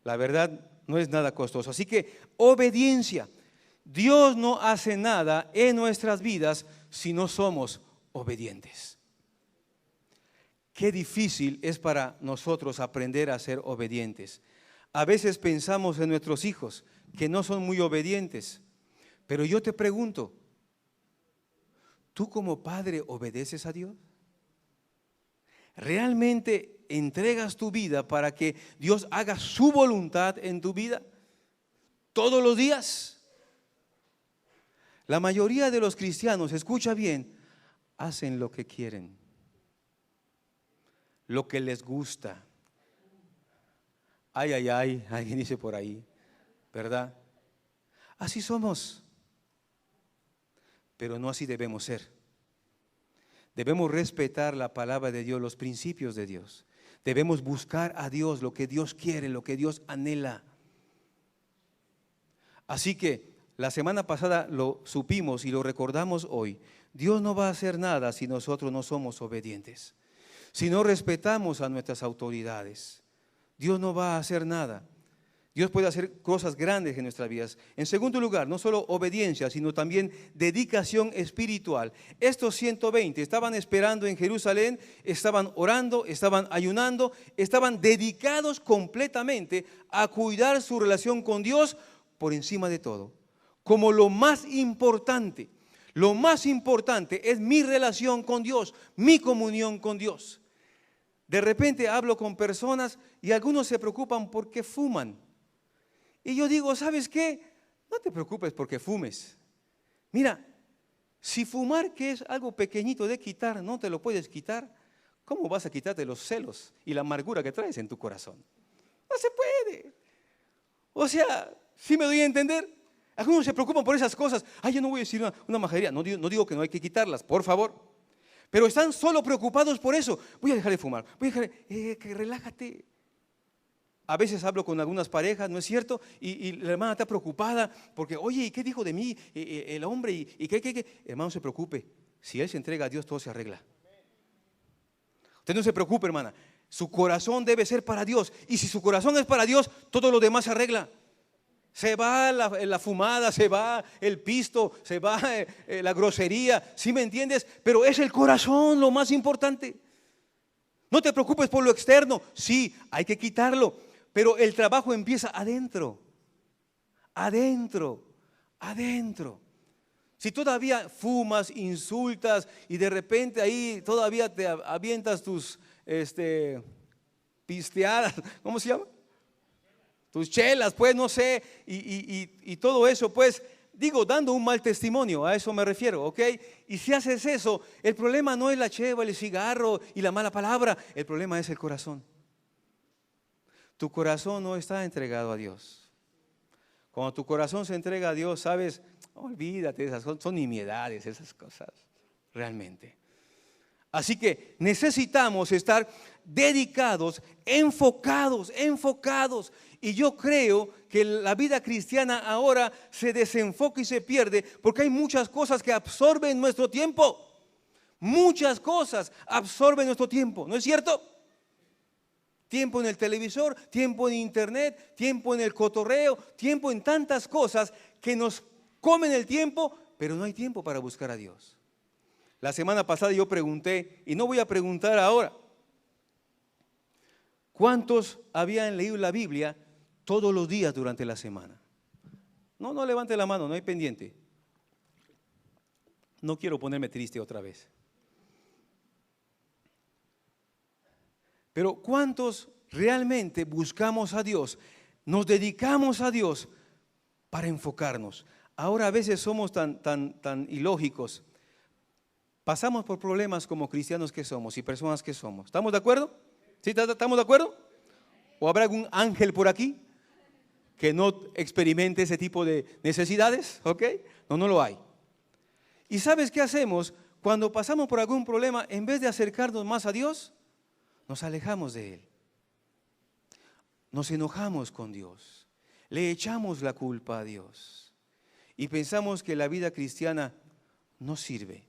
La verdad no es nada costoso. Así que obediencia. Dios no hace nada en nuestras vidas si no somos obedientes. Qué difícil es para nosotros aprender a ser obedientes. A veces pensamos en nuestros hijos que no son muy obedientes, pero yo te pregunto, ¿tú como padre obedeces a Dios? ¿Realmente entregas tu vida para que Dios haga su voluntad en tu vida todos los días? La mayoría de los cristianos, escucha bien, hacen lo que quieren, lo que les gusta. Ay, ay, ay, alguien dice por ahí, ¿verdad? Así somos, pero no así debemos ser. Debemos respetar la palabra de Dios, los principios de Dios. Debemos buscar a Dios, lo que Dios quiere, lo que Dios anhela. Así que la semana pasada lo supimos y lo recordamos hoy. Dios no va a hacer nada si nosotros no somos obedientes. Si no respetamos a nuestras autoridades, Dios no va a hacer nada. Dios puede hacer cosas grandes en nuestras vidas. En segundo lugar, no solo obediencia, sino también dedicación espiritual. Estos 120 estaban esperando en Jerusalén, estaban orando, estaban ayunando, estaban dedicados completamente a cuidar su relación con Dios por encima de todo. Como lo más importante es mi relación con Dios, mi comunión con Dios. De repente hablo con personas y algunos se preocupan porque fuman. Y yo digo, ¿sabes qué? No te preocupes porque fumes. Mira, si fumar, que es algo pequeñito de quitar, no te lo puedes quitar, ¿cómo vas a quitarte los celos y la amargura que traes en tu corazón? No se puede. O sea, ¿sí me doy a entender? Algunos se preocupan por esas cosas. Ay, yo no voy a decir una majadería. No digo que no hay que quitarlas, por favor. Pero están solo preocupados por eso. Voy a dejar de fumar. Voy a dejar que relájate. A veces hablo con algunas parejas, ¿no es cierto? Y la hermana está preocupada porque, oye, ¿y qué dijo de mí el hombre? ¿Y qué? Hermano, no se preocupe. Si él se entrega a Dios, todo se arregla. Usted no se preocupe, hermana. Su corazón debe ser para Dios. Y si su corazón es para Dios, todo lo demás se arregla. Se va la fumada, se va el pisto, se va la grosería, ¿sí me entiendes? Pero es el corazón lo más importante. No te preocupes por lo externo, sí, hay que quitarlo, pero el trabajo empieza adentro, adentro. Si todavía fumas, insultas y de repente ahí todavía te avientas tus pisteadas, ¿cómo se llama? Tus chelas, pues no sé, y todo eso, pues digo, dando un mal testimonio, a eso me refiero, ¿ok? Y si haces eso, el problema no es la cheva, el cigarro y la mala palabra, el problema es el corazón. Tu corazón no está entregado a Dios. Cuando tu corazón se entrega a Dios, sabes, olvídate de esas cosas, son nimiedades esas cosas, realmente. Así que necesitamos estar dedicados, enfocados. Y yo creo que la vida cristiana ahora se desenfoca y se pierde porque hay muchas cosas que absorben nuestro tiempo. Muchas cosas absorben nuestro tiempo, ¿no es cierto? Tiempo en el televisor, tiempo en internet, tiempo en el cotorreo, tiempo en tantas cosas que nos comen el tiempo, pero no hay tiempo para buscar a Dios. La semana pasada yo pregunté, y no voy a preguntar ahora, ¿cuántos habían leído la Biblia todos los días durante la semana? No levante la mano, no hay pendiente. No quiero ponerme triste otra vez. Pero ¿cuántos realmente buscamos a Dios? Nos dedicamos a Dios para enfocarnos. Ahora a veces somos tan ilógicos. Pasamos por problemas como cristianos que somos y personas que somos. ¿Estamos de acuerdo? ¿Sí, estamos de acuerdo? ¿O habrá algún ángel por aquí que no experimente ese tipo de necesidades? ¿Ok? No lo hay. ¿Y sabes qué hacemos? Cuando pasamos por algún problema, en vez de acercarnos más a Dios, nos alejamos de Él. Nos enojamos con Dios. Le echamos la culpa a Dios. Y pensamos que la vida cristiana no sirve.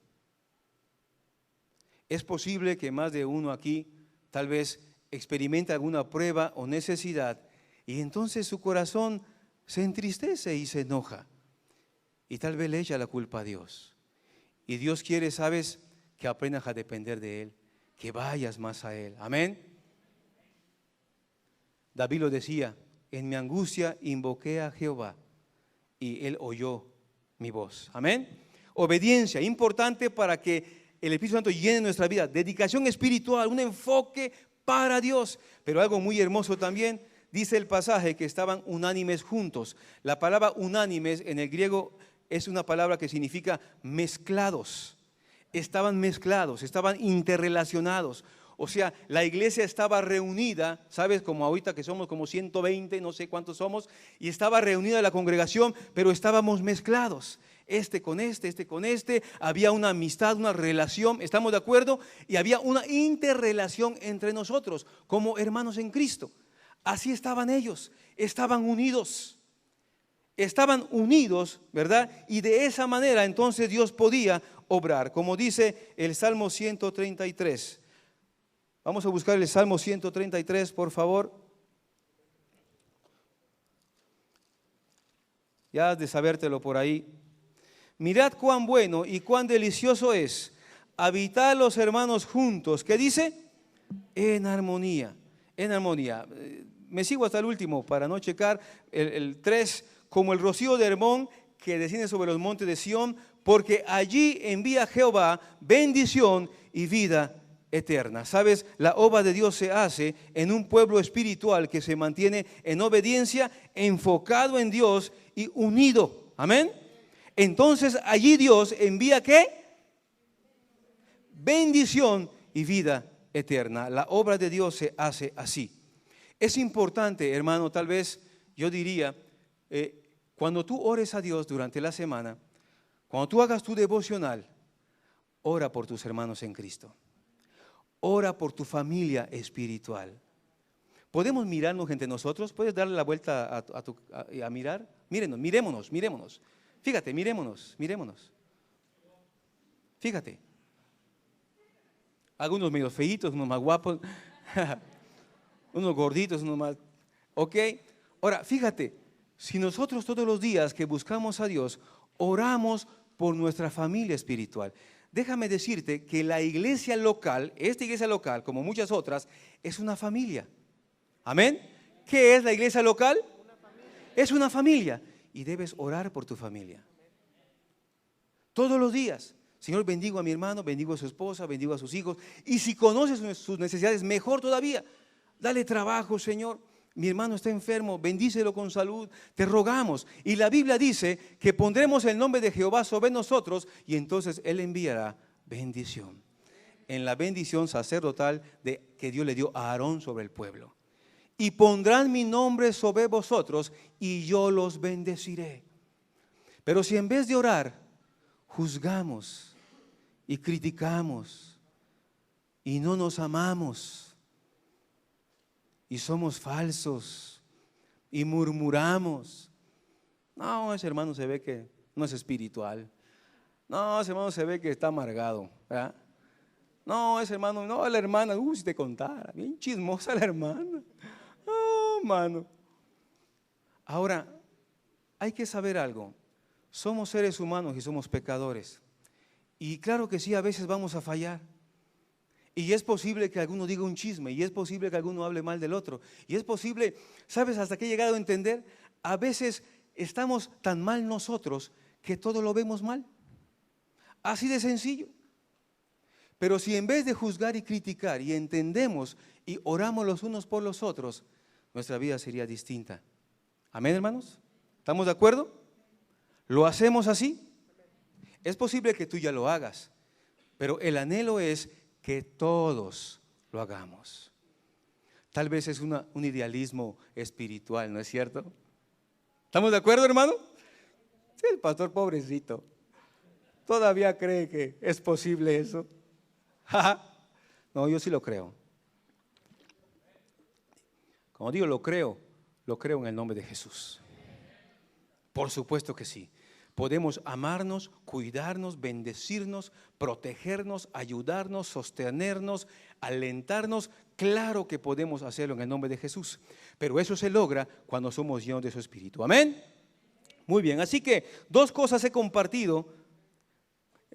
Es posible que más de uno aquí tal vez experimente alguna prueba o necesidad y entonces su corazón se entristece y se enoja. Y tal vez le echa la culpa a Dios. Y Dios quiere, ¿sabes?, que aprendas a depender de Él, que vayas más a Él. Amén. David lo decía, en mi angustia invoqué a Jehová y Él oyó mi voz. Amén. Obediencia, importante para que el Espíritu Santo llene nuestra vida. Dedicación espiritual, un enfoque para Dios. Pero algo muy hermoso también, dice el pasaje que estaban unánimes juntos. La palabra unánimes en el griego es una palabra que significa mezclados. Estaban mezclados, estaban interrelacionados. O sea, la iglesia estaba reunida, ¿sabes? Como ahorita que somos como 120, no sé cuántos somos, y estaba reunida la congregación, pero estábamos mezclados. Este con este, había una amistad, una relación, ¿estamos de acuerdo? Y había una interrelación entre nosotros, como hermanos en Cristo. Así estaban ellos, estaban unidos, ¿verdad? Y de esa manera entonces Dios podía obrar, como dice el Salmo 133. Vamos a buscar el Salmo 133, por favor. Ya has de sabértelo por ahí. Mirad cuán bueno y cuán delicioso es habitar los hermanos juntos. ¿Qué dice? En armonía, en armonía. Me sigo hasta el último para no checar. El 3, como el rocío de Hermón que desciende sobre los montes de Sión, porque allí envía Jehová bendición y vida eterna. ¿Sabes? La obra de Dios se hace en un pueblo espiritual que se mantiene en obediencia, enfocado en Dios y unido. Amén. Entonces allí Dios envía ¿qué? Bendición y vida eterna. La obra de Dios se hace así. Es importante, hermano, tal vez yo diría, cuando tú ores a Dios durante la semana, cuando tú hagas tu devocional, ora por tus hermanos en Cristo. Ora por tu familia espiritual. ¿Podemos mirarnos entre nosotros? ¿Puedes darle la vuelta a mirar? Mírenos, mirémonos. Fíjate, mirémonos. Fíjate. Algunos medio feitos, unos más guapos, unos gorditos, unos más. ¿Ok? Ahora, fíjate, si nosotros todos los días que buscamos a Dios, oramos por nuestra familia espiritual. Déjame decirte que la iglesia local, esta iglesia local, como muchas otras, es una familia. ¿Amén? ¿Qué es la iglesia local? Es una familia. Y debes orar por tu familia. Todos los días. Señor, bendigo a mi hermano, bendigo a su esposa, bendigo a sus hijos. Y si conoces sus necesidades, mejor todavía. Dale trabajo, Señor. Mi hermano está enfermo, bendícelo con salud, te rogamos. Y la Biblia dice que pondremos el nombre de Jehová sobre nosotros y entonces Él enviará bendición. En la bendición sacerdotal que Dios le dio a Aarón sobre el pueblo. Y pondrán mi nombre sobre vosotros y yo los bendeciré. Pero si en vez de orar, juzgamos y criticamos y no nos amamos, y somos falsos y murmuramos. No, ese hermano se ve que no es espiritual. No, ese hermano se ve que está amargado, ¿verdad? No, ese hermano, no, la hermana, si te contara, bien chismosa la hermana. Oh, mano. Ahora, hay que saber algo. Somos seres humanos y somos pecadores. Y claro que sí, a veces vamos a fallar. Y es posible que alguno diga un chisme, y es posible que alguno hable mal del otro. Y es posible, ¿sabes hasta qué he llegado a entender? A veces estamos tan mal nosotros que todo lo vemos mal. Así de sencillo. Pero si en vez de juzgar y criticar y entendemos y oramos los unos por los otros, nuestra vida sería distinta. Amén, hermanos. ¿Estamos de acuerdo? ¿Lo hacemos así? Es posible que tú ya lo hagas, pero el anhelo es que todos lo hagamos. Tal vez es un idealismo espiritual, ¿no es cierto? ¿Estamos de acuerdo, hermano? Sí, el pastor pobrecito todavía cree que es posible eso. No, yo sí lo creo. Como digo, lo creo en el nombre de Jesús. Por supuesto que sí. Podemos amarnos, cuidarnos, bendecirnos, protegernos, ayudarnos, sostenernos, alentarnos. Claro que podemos hacerlo en el nombre de Jesús. Pero eso se logra cuando somos llenos de su Espíritu. Amén. Muy bien, así que dos cosas he compartido.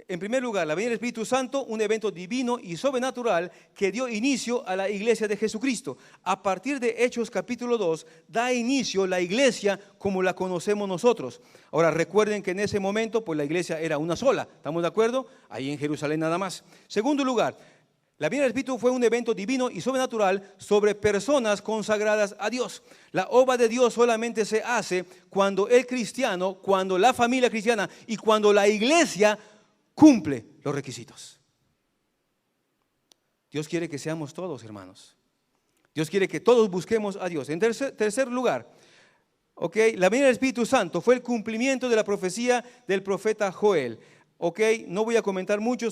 En primer lugar, la venida del Espíritu Santo, un evento divino y sobrenatural que dio inicio a la iglesia de Jesucristo. A partir de Hechos capítulo 2, da inicio la iglesia como la conocemos nosotros. Ahora recuerden que en ese momento pues la iglesia era una sola, ¿estamos de acuerdo? Ahí en Jerusalén nada más. Segundo lugar, la venida del Espíritu fue un evento divino y sobrenatural sobre personas consagradas a Dios. La obra de Dios solamente se hace cuando el cristiano, cuando la familia cristiana y cuando la iglesia cumple los requisitos. Dios quiere que seamos todos, hermanos. Dios quiere que todos busquemos a Dios. En tercer lugar, la venida del Espíritu Santo fue el cumplimiento de la profecía del profeta Joel. No voy a comentar mucho,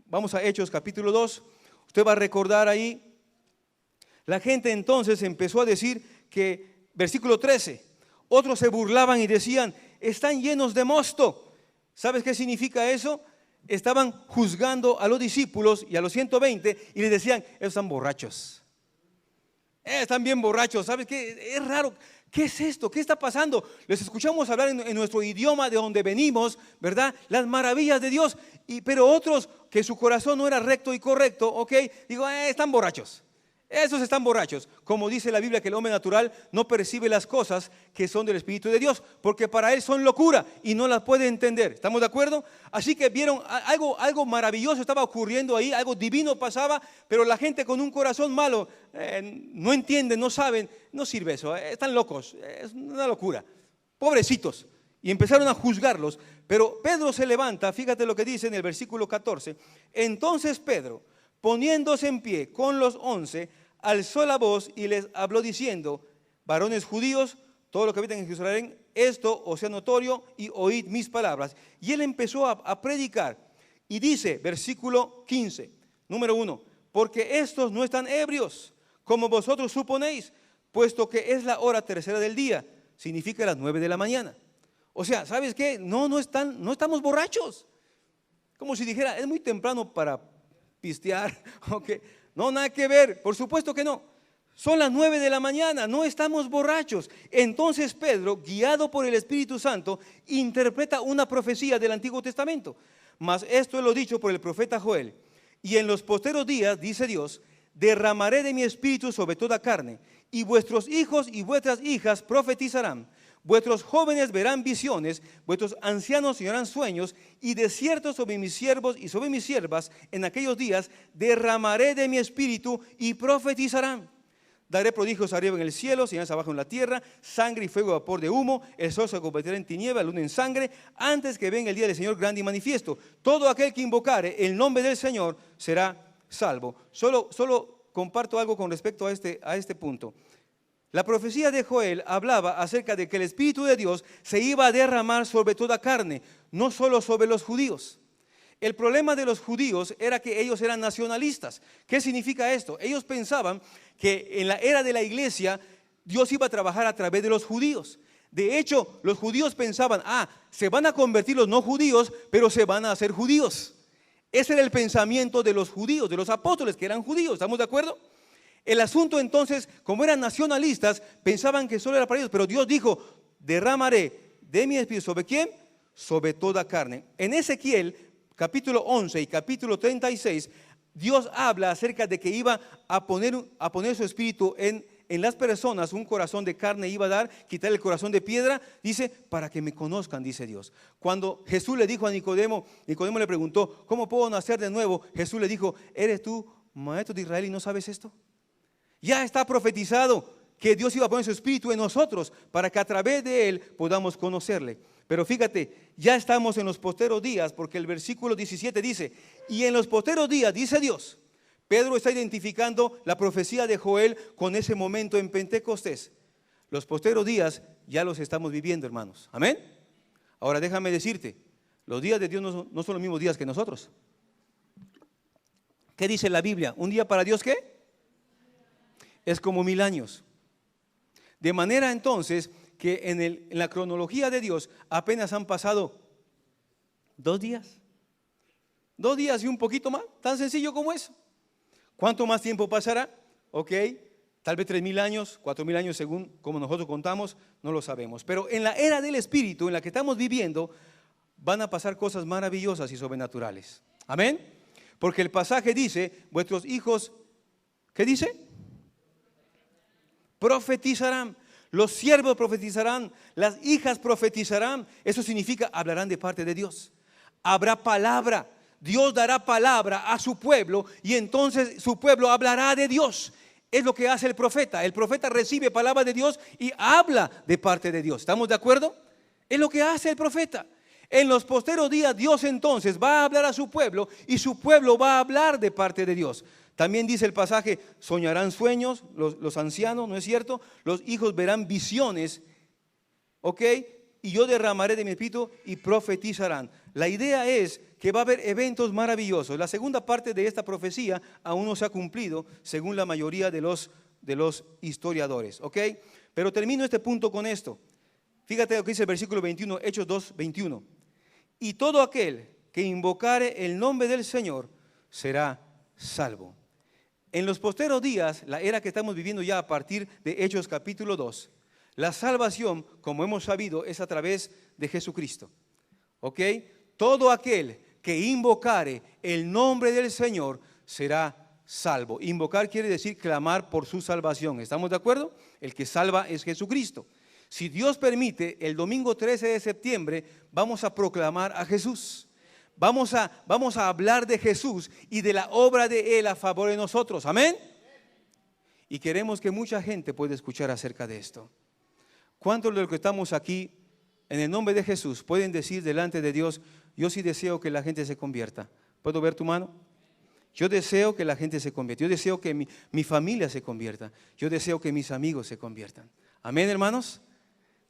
vamos a Hechos capítulo 2. Usted va a recordar ahí, la gente entonces empezó a decir que, versículo 13, otros se burlaban y decían, están llenos de mosto. ¿Sabes qué significa eso? Estaban juzgando a los discípulos y a los 120 y les decían, ellos están borrachos. Están bien borrachos. ¿Sabes qué? Es raro. ¿Qué es esto? ¿Qué está pasando? Les escuchamos hablar en nuestro idioma de donde venimos, ¿verdad? Las maravillas de Dios. Pero otros que su corazón no era recto y correcto, digo, están borrachos. Esos están borrachos. Como dice la Biblia que el hombre natural no percibe las cosas que son del Espíritu de Dios, porque para él son locura y no las puede entender. ¿Estamos de acuerdo? Así que vieron algo maravilloso estaba ocurriendo ahí, algo divino pasaba, pero la gente con un corazón malo no entienden, no saben, no sirve eso, están locos, es una locura. Pobrecitos. Y empezaron a juzgarlos. Pero Pedro se levanta, fíjate lo que dice en el versículo 14. Entonces Pedro, poniéndose en pie con los 11, alzó la voz y les habló diciendo, varones judíos, todos los que habitan en Jerusalén, esto os sea notorio y oíd mis palabras. Y él empezó a predicar y dice, versículo 15, número 1, porque estos no están ebrios, como vosotros suponéis, puesto que es la hora tercera del día, significa las 9 de la mañana. O sea, ¿sabes qué? No estamos borrachos. Como si dijera, es muy temprano para pistear, no, nada que ver, por supuesto que no. Son las 9 de la mañana, no estamos borrachos. Entonces Pedro, guiado por el Espíritu Santo, interpreta una profecía del Antiguo Testamento. Mas esto es lo dicho por el profeta Joel. Y en los posteros días, dice Dios, derramaré de mi espíritu sobre toda carne, y vuestros hijos y vuestras hijas profetizarán. Vuestros jóvenes verán visiones, vuestros ancianos soñarán sueños, y de cierto sobre mis siervos y sobre mis siervas en aquellos días derramaré de mi espíritu y profetizarán. Daré prodigios arriba en el cielo, señales abajo en la tierra, sangre y fuego, vapor de humo, el sol se convertirá en tiniebla, la luna en sangre, antes que venga el día del Señor grande y manifiesto. Todo aquel que invocare el nombre del Señor será salvo. Solo comparto algo con respecto a este punto. La profecía de Joel hablaba acerca de que el Espíritu de Dios se iba a derramar sobre toda carne, no solo sobre los judíos. El problema de los judíos era que ellos eran nacionalistas. ¿Qué significa esto? Ellos pensaban que en la era de la iglesia Dios iba a trabajar a través de los judíos. De hecho, los judíos pensaban, se van a convertir los no judíos, pero se van a hacer judíos. Ese era el pensamiento de los judíos, de los apóstoles que eran judíos. ¿Estamos de acuerdo? El asunto entonces, como eran nacionalistas, pensaban que solo era para ellos, pero Dios dijo, derramaré de mi espíritu, ¿sobre quién? Sobre toda carne. En Ezequiel capítulo 11 y capítulo 36, Dios habla acerca de que iba a poner su espíritu en las personas, un corazón de carne iba a dar, quitar el corazón de piedra, dice, para que me conozcan, dice Dios. Cuando Jesús le dijo a Nicodemo, Nicodemo le preguntó, ¿cómo puedo nacer de nuevo? Jesús le dijo, ¿eres tú maestro de Israel y no sabes esto? Ya está profetizado que Dios iba a poner su espíritu en nosotros para que a través de él podamos conocerle. Pero fíjate, ya estamos en los posteros días, porque el versículo 17 dice, y en los posteros días, dice Dios, Pedro está identificando la profecía de Joel con ese momento en Pentecostés. Los posteros días ya los estamos viviendo, hermanos. Amén. Ahora déjame decirte, los días de Dios no son los mismos días que nosotros. ¿Qué dice la Biblia? ¿Un día para Dios qué? Es como 1000 años. De manera entonces que en la cronología de Dios apenas han pasado 2 días. 2 días y un poquito más, tan sencillo como eso. ¿Cuánto más tiempo pasará? Ok, tal vez 3000 años, 4000 años según como nosotros contamos, no lo sabemos. Pero en la era del Espíritu en la que estamos viviendo, van a pasar cosas maravillosas y sobrenaturales. Amén. Porque el pasaje dice, vuestros hijos, ¿qué dice? Profetizarán. Los siervos profetizarán, las hijas profetizarán. Eso significa hablarán de parte de Dios. Habrá palabra. Dios dará palabra a su pueblo y entonces su pueblo hablará de Dios. Es lo que hace el profeta. El profeta recibe palabra de Dios y habla de parte de Dios. ¿Estamos de acuerdo? Es lo que hace el profeta. En los posteros días Dios entonces va a hablar a su pueblo y su pueblo va a hablar de parte de Dios. También dice el pasaje, soñarán sueños los ancianos, ¿no es cierto? Los hijos verán visiones, ¿ok? Y yo derramaré de mi espíritu y profetizarán. La idea es que va a haber eventos maravillosos. La segunda parte de esta profecía aún no se ha cumplido según la mayoría de los historiadores, ¿ok? Pero termino este punto con esto. Fíjate lo que dice el versículo 21, Hechos 2, 21. Y todo aquel que invocare el nombre del Señor será salvo. En los posteros días, la era que estamos viviendo ya a partir de Hechos capítulo 2, la salvación, como hemos sabido, es a través de Jesucristo. ¿Ok? Todo aquel que invocare el nombre del Señor será salvo. Invocar quiere decir clamar por su salvación. ¿Estamos de acuerdo? El que salva es Jesucristo. Si Dios permite, el domingo 13 de septiembre vamos a proclamar a Jesús. Vamos a hablar de Jesús y de la obra de Él a favor de nosotros. Amén. Y queremos que mucha gente pueda escuchar acerca de esto. ¿Cuántos de los que estamos aquí en el nombre de Jesús pueden decir delante de Dios, yo sí deseo que la gente se convierta? ¿Puedo ver tu mano? Yo deseo que la gente se convierta. Yo deseo que mi familia se convierta. Yo deseo que mis amigos se conviertan. Amén, hermanos.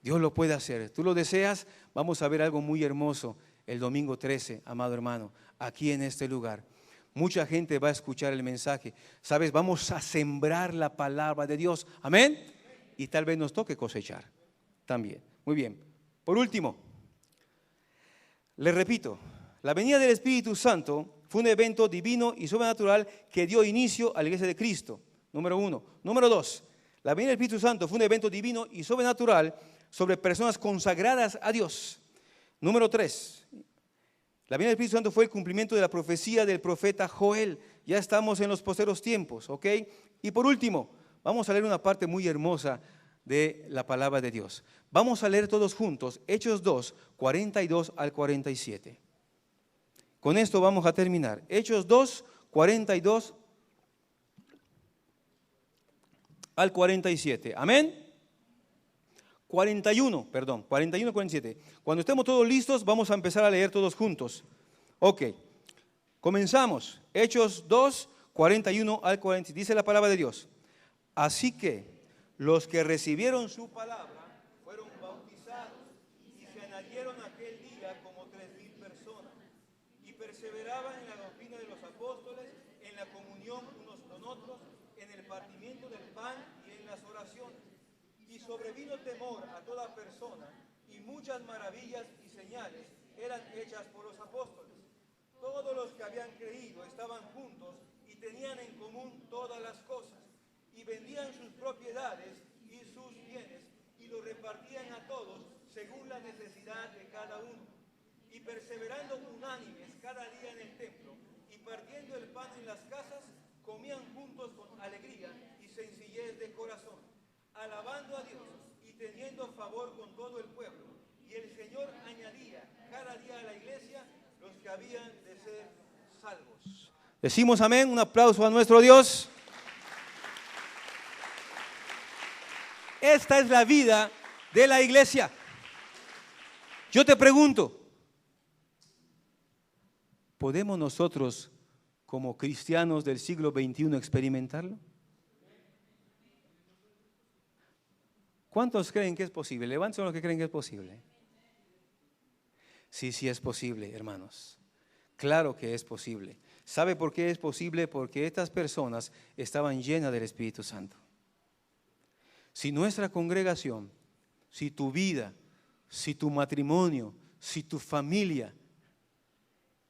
Dios lo puede hacer. ¿Tú lo deseas? Vamos a ver algo muy hermoso el domingo 13, amado hermano, aquí en este lugar. Mucha gente va a escuchar el mensaje. ¿Sabes? Vamos a sembrar la palabra de Dios. Amén. Y tal vez nos toque cosechar también. Muy bien. Por último, les repito, la venida del Espíritu Santo fue un evento divino y sobrenatural que dio inicio a la iglesia de Cristo. Número 1. Número 2. La venida del Espíritu Santo fue un evento divino y sobrenatural sobre personas consagradas a Dios. Número 3. La venida del Espíritu Santo fue el cumplimiento de la profecía del profeta Joel. Ya estamos en los posteros tiempos, ¿ok? Y por último, vamos a leer una parte muy hermosa de la palabra de Dios. Vamos a leer todos juntos Hechos 2, 42 al 47. Con esto vamos a terminar. Hechos 2, 42 al 47. Amén. 41, 47. Cuando estemos todos listos, vamos a empezar a leer todos juntos. Ok, comenzamos. Hechos 2, 41 al 47. Dice la palabra de Dios. Así que los que recibieron su palabra fueron bautizados y se añadieron aquel día como 3000 personas y perseveraban en la doctrina de los apóstoles, en la comunión unos con otros, en el partimiento del pan y en las oraciones. Y sobrevino temor a toda persona, y muchas maravillas y señales eran hechas por los apóstoles. Todos los que habían creído estaban juntos y tenían en común todas las cosas, y vendían sus propiedades y sus bienes, y los repartían a todos según la necesidad de cada uno. Y perseverando unánimes cada día en el templo y partiendo el pan en las casas, comían juntos con alegría y sencillez de corazón, alabando a Dios y teniendo favor con todo el pueblo. Y el Señor añadía cada día a la iglesia los que habían de ser salvos. Decimos amén, un aplauso a nuestro Dios. Esta es la vida de la iglesia. Yo te pregunto, ¿podemos nosotros como cristianos del siglo XXI experimentarlo? ¿Cuántos creen que es posible? Levanten los que creen que es posible. Sí, sí es posible, hermanos. Claro que es posible. ¿Sabe por qué es posible? Porque estas personas estaban llenas del Espíritu Santo. Si nuestra congregación, si tu vida, si tu matrimonio, si tu familia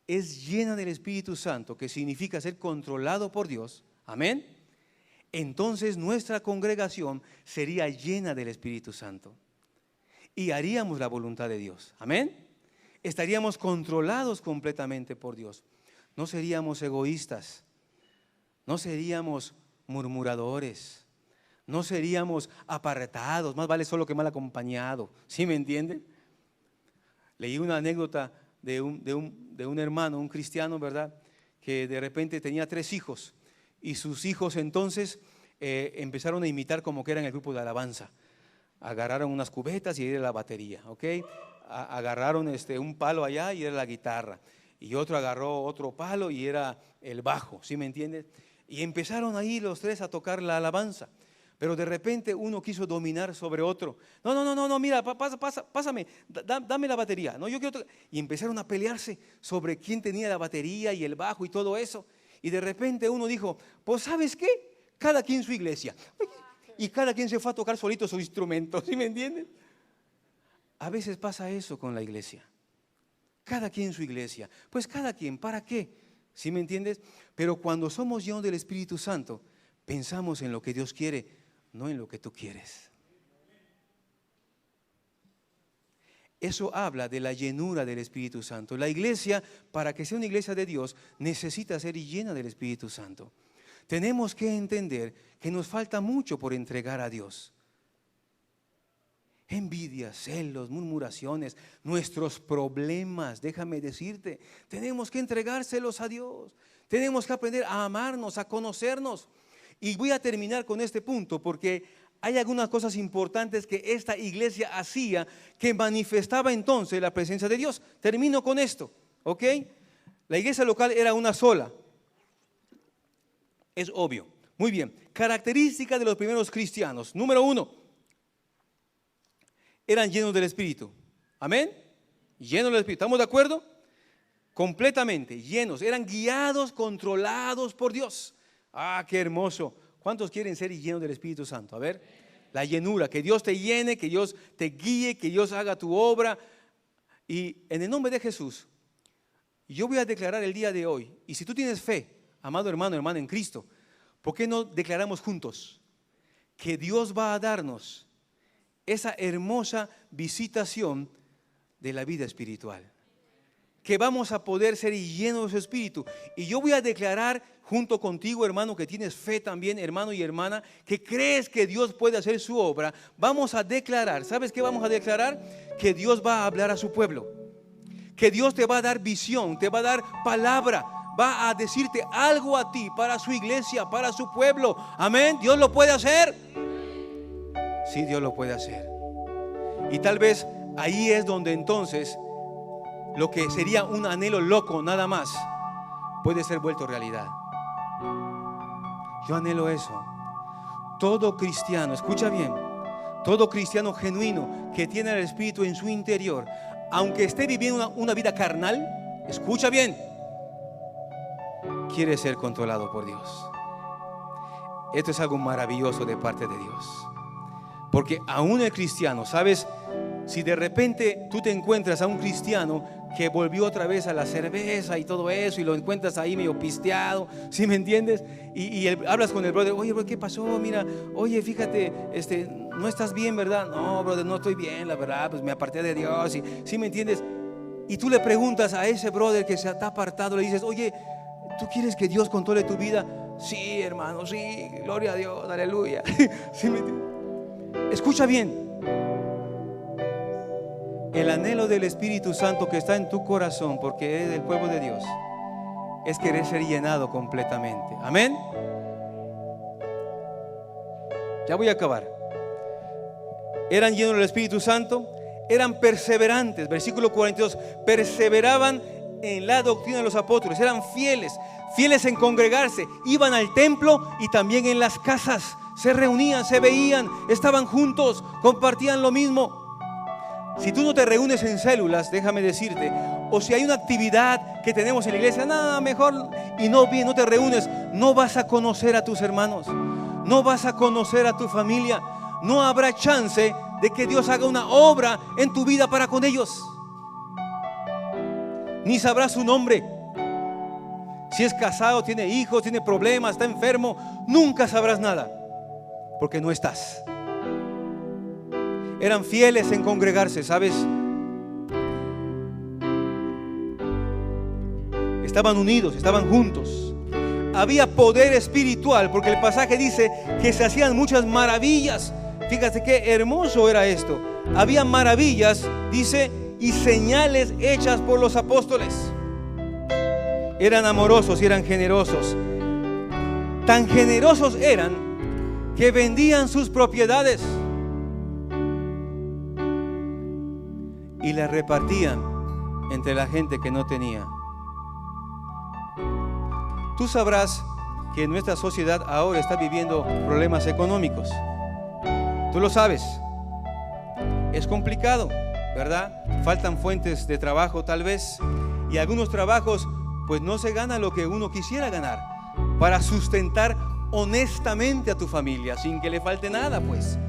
es llena del Espíritu Santo, que significa ser controlado por Dios, amén, entonces nuestra congregación sería llena del Espíritu Santo y haríamos la voluntad de Dios, amén. Estaríamos controlados completamente por Dios. No seríamos egoístas, no seríamos murmuradores, no seríamos apartados, más vale solo que mal acompañado. ¿Sí me entienden? Leí una anécdota de un hermano, un cristiano, ¿verdad? Que de repente tenía 3 hijos y sus hijos entonces empezaron a imitar como que eran el grupo de alabanza. Agarraron unas cubetas y era la batería, ¿ok? Agarraron un palo allá y era la guitarra. Y otro agarró otro palo y era el bajo, ¿sí me entiendes? Y empezaron ahí los 3 a tocar la alabanza. Pero de repente uno quiso dominar sobre otro. No, mira, pásame, dame la batería. No, yo quiero y empezaron a pelearse sobre quién tenía la batería y el bajo y todo eso. Y de repente uno dijo, pues ¿sabes qué? Cada quien su iglesia. Y cada quien se fue a tocar solito su instrumento, ¿sí me entienden? A veces pasa eso con la iglesia. Cada quien su iglesia. Pues cada quien, ¿para qué? ¿Sí me entiendes? Pero cuando somos llenos del Espíritu Santo, pensamos en lo que Dios quiere, no en lo que tú quieres. Eso habla de la llenura del Espíritu Santo. La iglesia, para que sea una iglesia de Dios, necesita ser llena del Espíritu Santo. Tenemos que entender que nos falta mucho por entregar a Dios. Envidia, celos, murmuraciones, nuestros problemas, déjame decirte, tenemos que entregárselos a Dios. Tenemos que aprender a amarnos, a conocernos. Y voy a terminar con este punto porque hay algunas cosas importantes que esta iglesia hacía que manifestaba entonces la presencia de Dios. Termino con esto, ¿ok? La iglesia local era una sola. Es obvio. Muy bien. Características de los primeros cristianos. Número 1. Eran llenos del Espíritu. Amén. Llenos del Espíritu. ¿Estamos de acuerdo? Completamente llenos. Eran guiados, controlados por Dios. Ah, qué hermoso. ¿Cuántos quieren ser llenos del Espíritu Santo? A ver, la llenura, que Dios te llene, que Dios te guíe, que Dios haga tu obra. Y en el nombre de Jesús, yo voy a declarar el día de hoy, y si tú tienes fe, amado hermano, hermana en Cristo, ¿por qué no declaramos juntos que Dios va a darnos esa hermosa visitación de la vida espiritual? Que vamos a poder ser llenos de su Espíritu. Y yo voy a declarar junto contigo, hermano, que tienes fe también, hermano y hermana, que crees que Dios puede hacer su obra. Vamos a declarar, ¿sabes qué vamos a declarar? Que Dios va a hablar a su pueblo. Que Dios te va a dar visión, te va a dar palabra, va a decirte algo a ti, para su iglesia, para su pueblo. Amén. ¿Dios lo puede hacer? Sí, Dios lo puede hacer. Y tal vez ahí es donde entonces lo que sería un anhelo loco nada más puede ser vuelto realidad. Yo anhelo eso. Todo cristiano, escucha bien, todo cristiano genuino que tiene el Espíritu en su interior, aunque esté viviendo una vida carnal, escucha bien, quiere ser controlado por Dios. Esto es algo maravilloso de parte de Dios. Porque aún el cristiano, ¿sabes? Si de repente tú te encuentras a un cristiano que volvió otra vez a la cerveza y todo eso, y lo encuentras ahí medio pisteado, ¿sí me entiendes? Y hablas con el brother, oye, bro, ¿qué pasó? Mira, oye, fíjate, no estás bien, ¿verdad? No, brother, no estoy bien, la verdad, pues me aparté de Dios, ¿sí me entiendes? y tú le preguntas a ese brother que se está apartado, le dices, oye, ¿tú quieres que Dios controle tu vida? Sí, hermano, sí, gloria a Dios, aleluya. ¿Sí me entiendes? Escucha bien. El anhelo del Espíritu Santo que está en tu corazón, porque eres del pueblo de Dios, es querer ser llenado completamente. Amén. Ya voy a acabar. Eran llenos del Espíritu Santo, eran perseverantes. Versículo 42. Perseveraban en la doctrina de los apóstoles. Eran fieles, fieles en congregarse. Iban al templo y también en las casas. Se reunían, se veían, estaban juntos, compartían lo mismo. Si tú no te reúnes en células, déjame decirte, o si hay una actividad que tenemos en la iglesia, nada mejor, y no te reúnes, no vas a conocer a tus hermanos, no vas a conocer a tu familia, no habrá chance de que Dios haga una obra en tu vida para con ellos, ni sabrás su nombre. Si es casado, tiene hijos, tiene problemas, está enfermo, nunca sabrás nada, porque no estás. Eran fieles en congregarse, ¿sabes? Estaban unidos, estaban juntos. Había poder espiritual, porque el pasaje dice que se hacían muchas maravillas. Fíjate qué hermoso era esto. Había maravillas, dice, y señales hechas por los apóstoles. Eran amorosos y eran generosos. Tan generosos eran que vendían sus propiedades y las repartían entre la gente que no tenía. Tú sabrás que nuestra sociedad ahora está viviendo problemas económicos. Tú lo sabes. Es complicado, ¿verdad? Faltan fuentes de trabajo tal vez, y algunos trabajos pues no se gana lo que uno quisiera ganar para sustentar honestamente a tu familia sin que le falte nada, pues.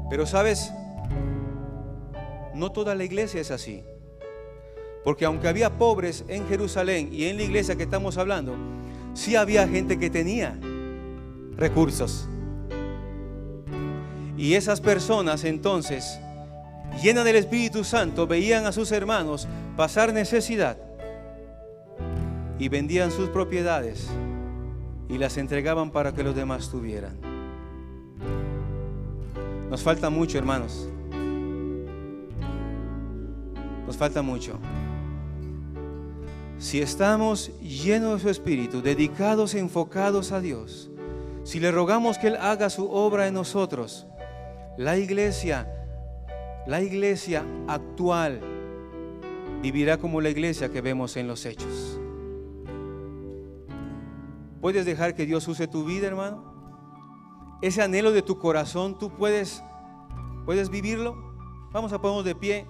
Pero sabes, no toda la iglesia es así, porque aunque había pobres en Jerusalén y en la iglesia que estamos hablando, sí había gente que tenía recursos. Y esas personas entonces, llenas del Espíritu Santo, veían a sus hermanos pasar necesidad y vendían sus propiedades y las entregaban para que los demás tuvieran. Nos falta mucho, hermanos. Nos falta mucho. Si estamos llenos de su Espíritu, dedicados, enfocados a Dios, si le rogamos que Él haga su obra en nosotros, la iglesia actual vivirá como la iglesia que vemos en los Hechos. ¿Puedes dejar que Dios use tu vida, hermano? Ese anhelo de tu corazón, ¿tú puedes vivirlo? Vamos a ponernos de pie.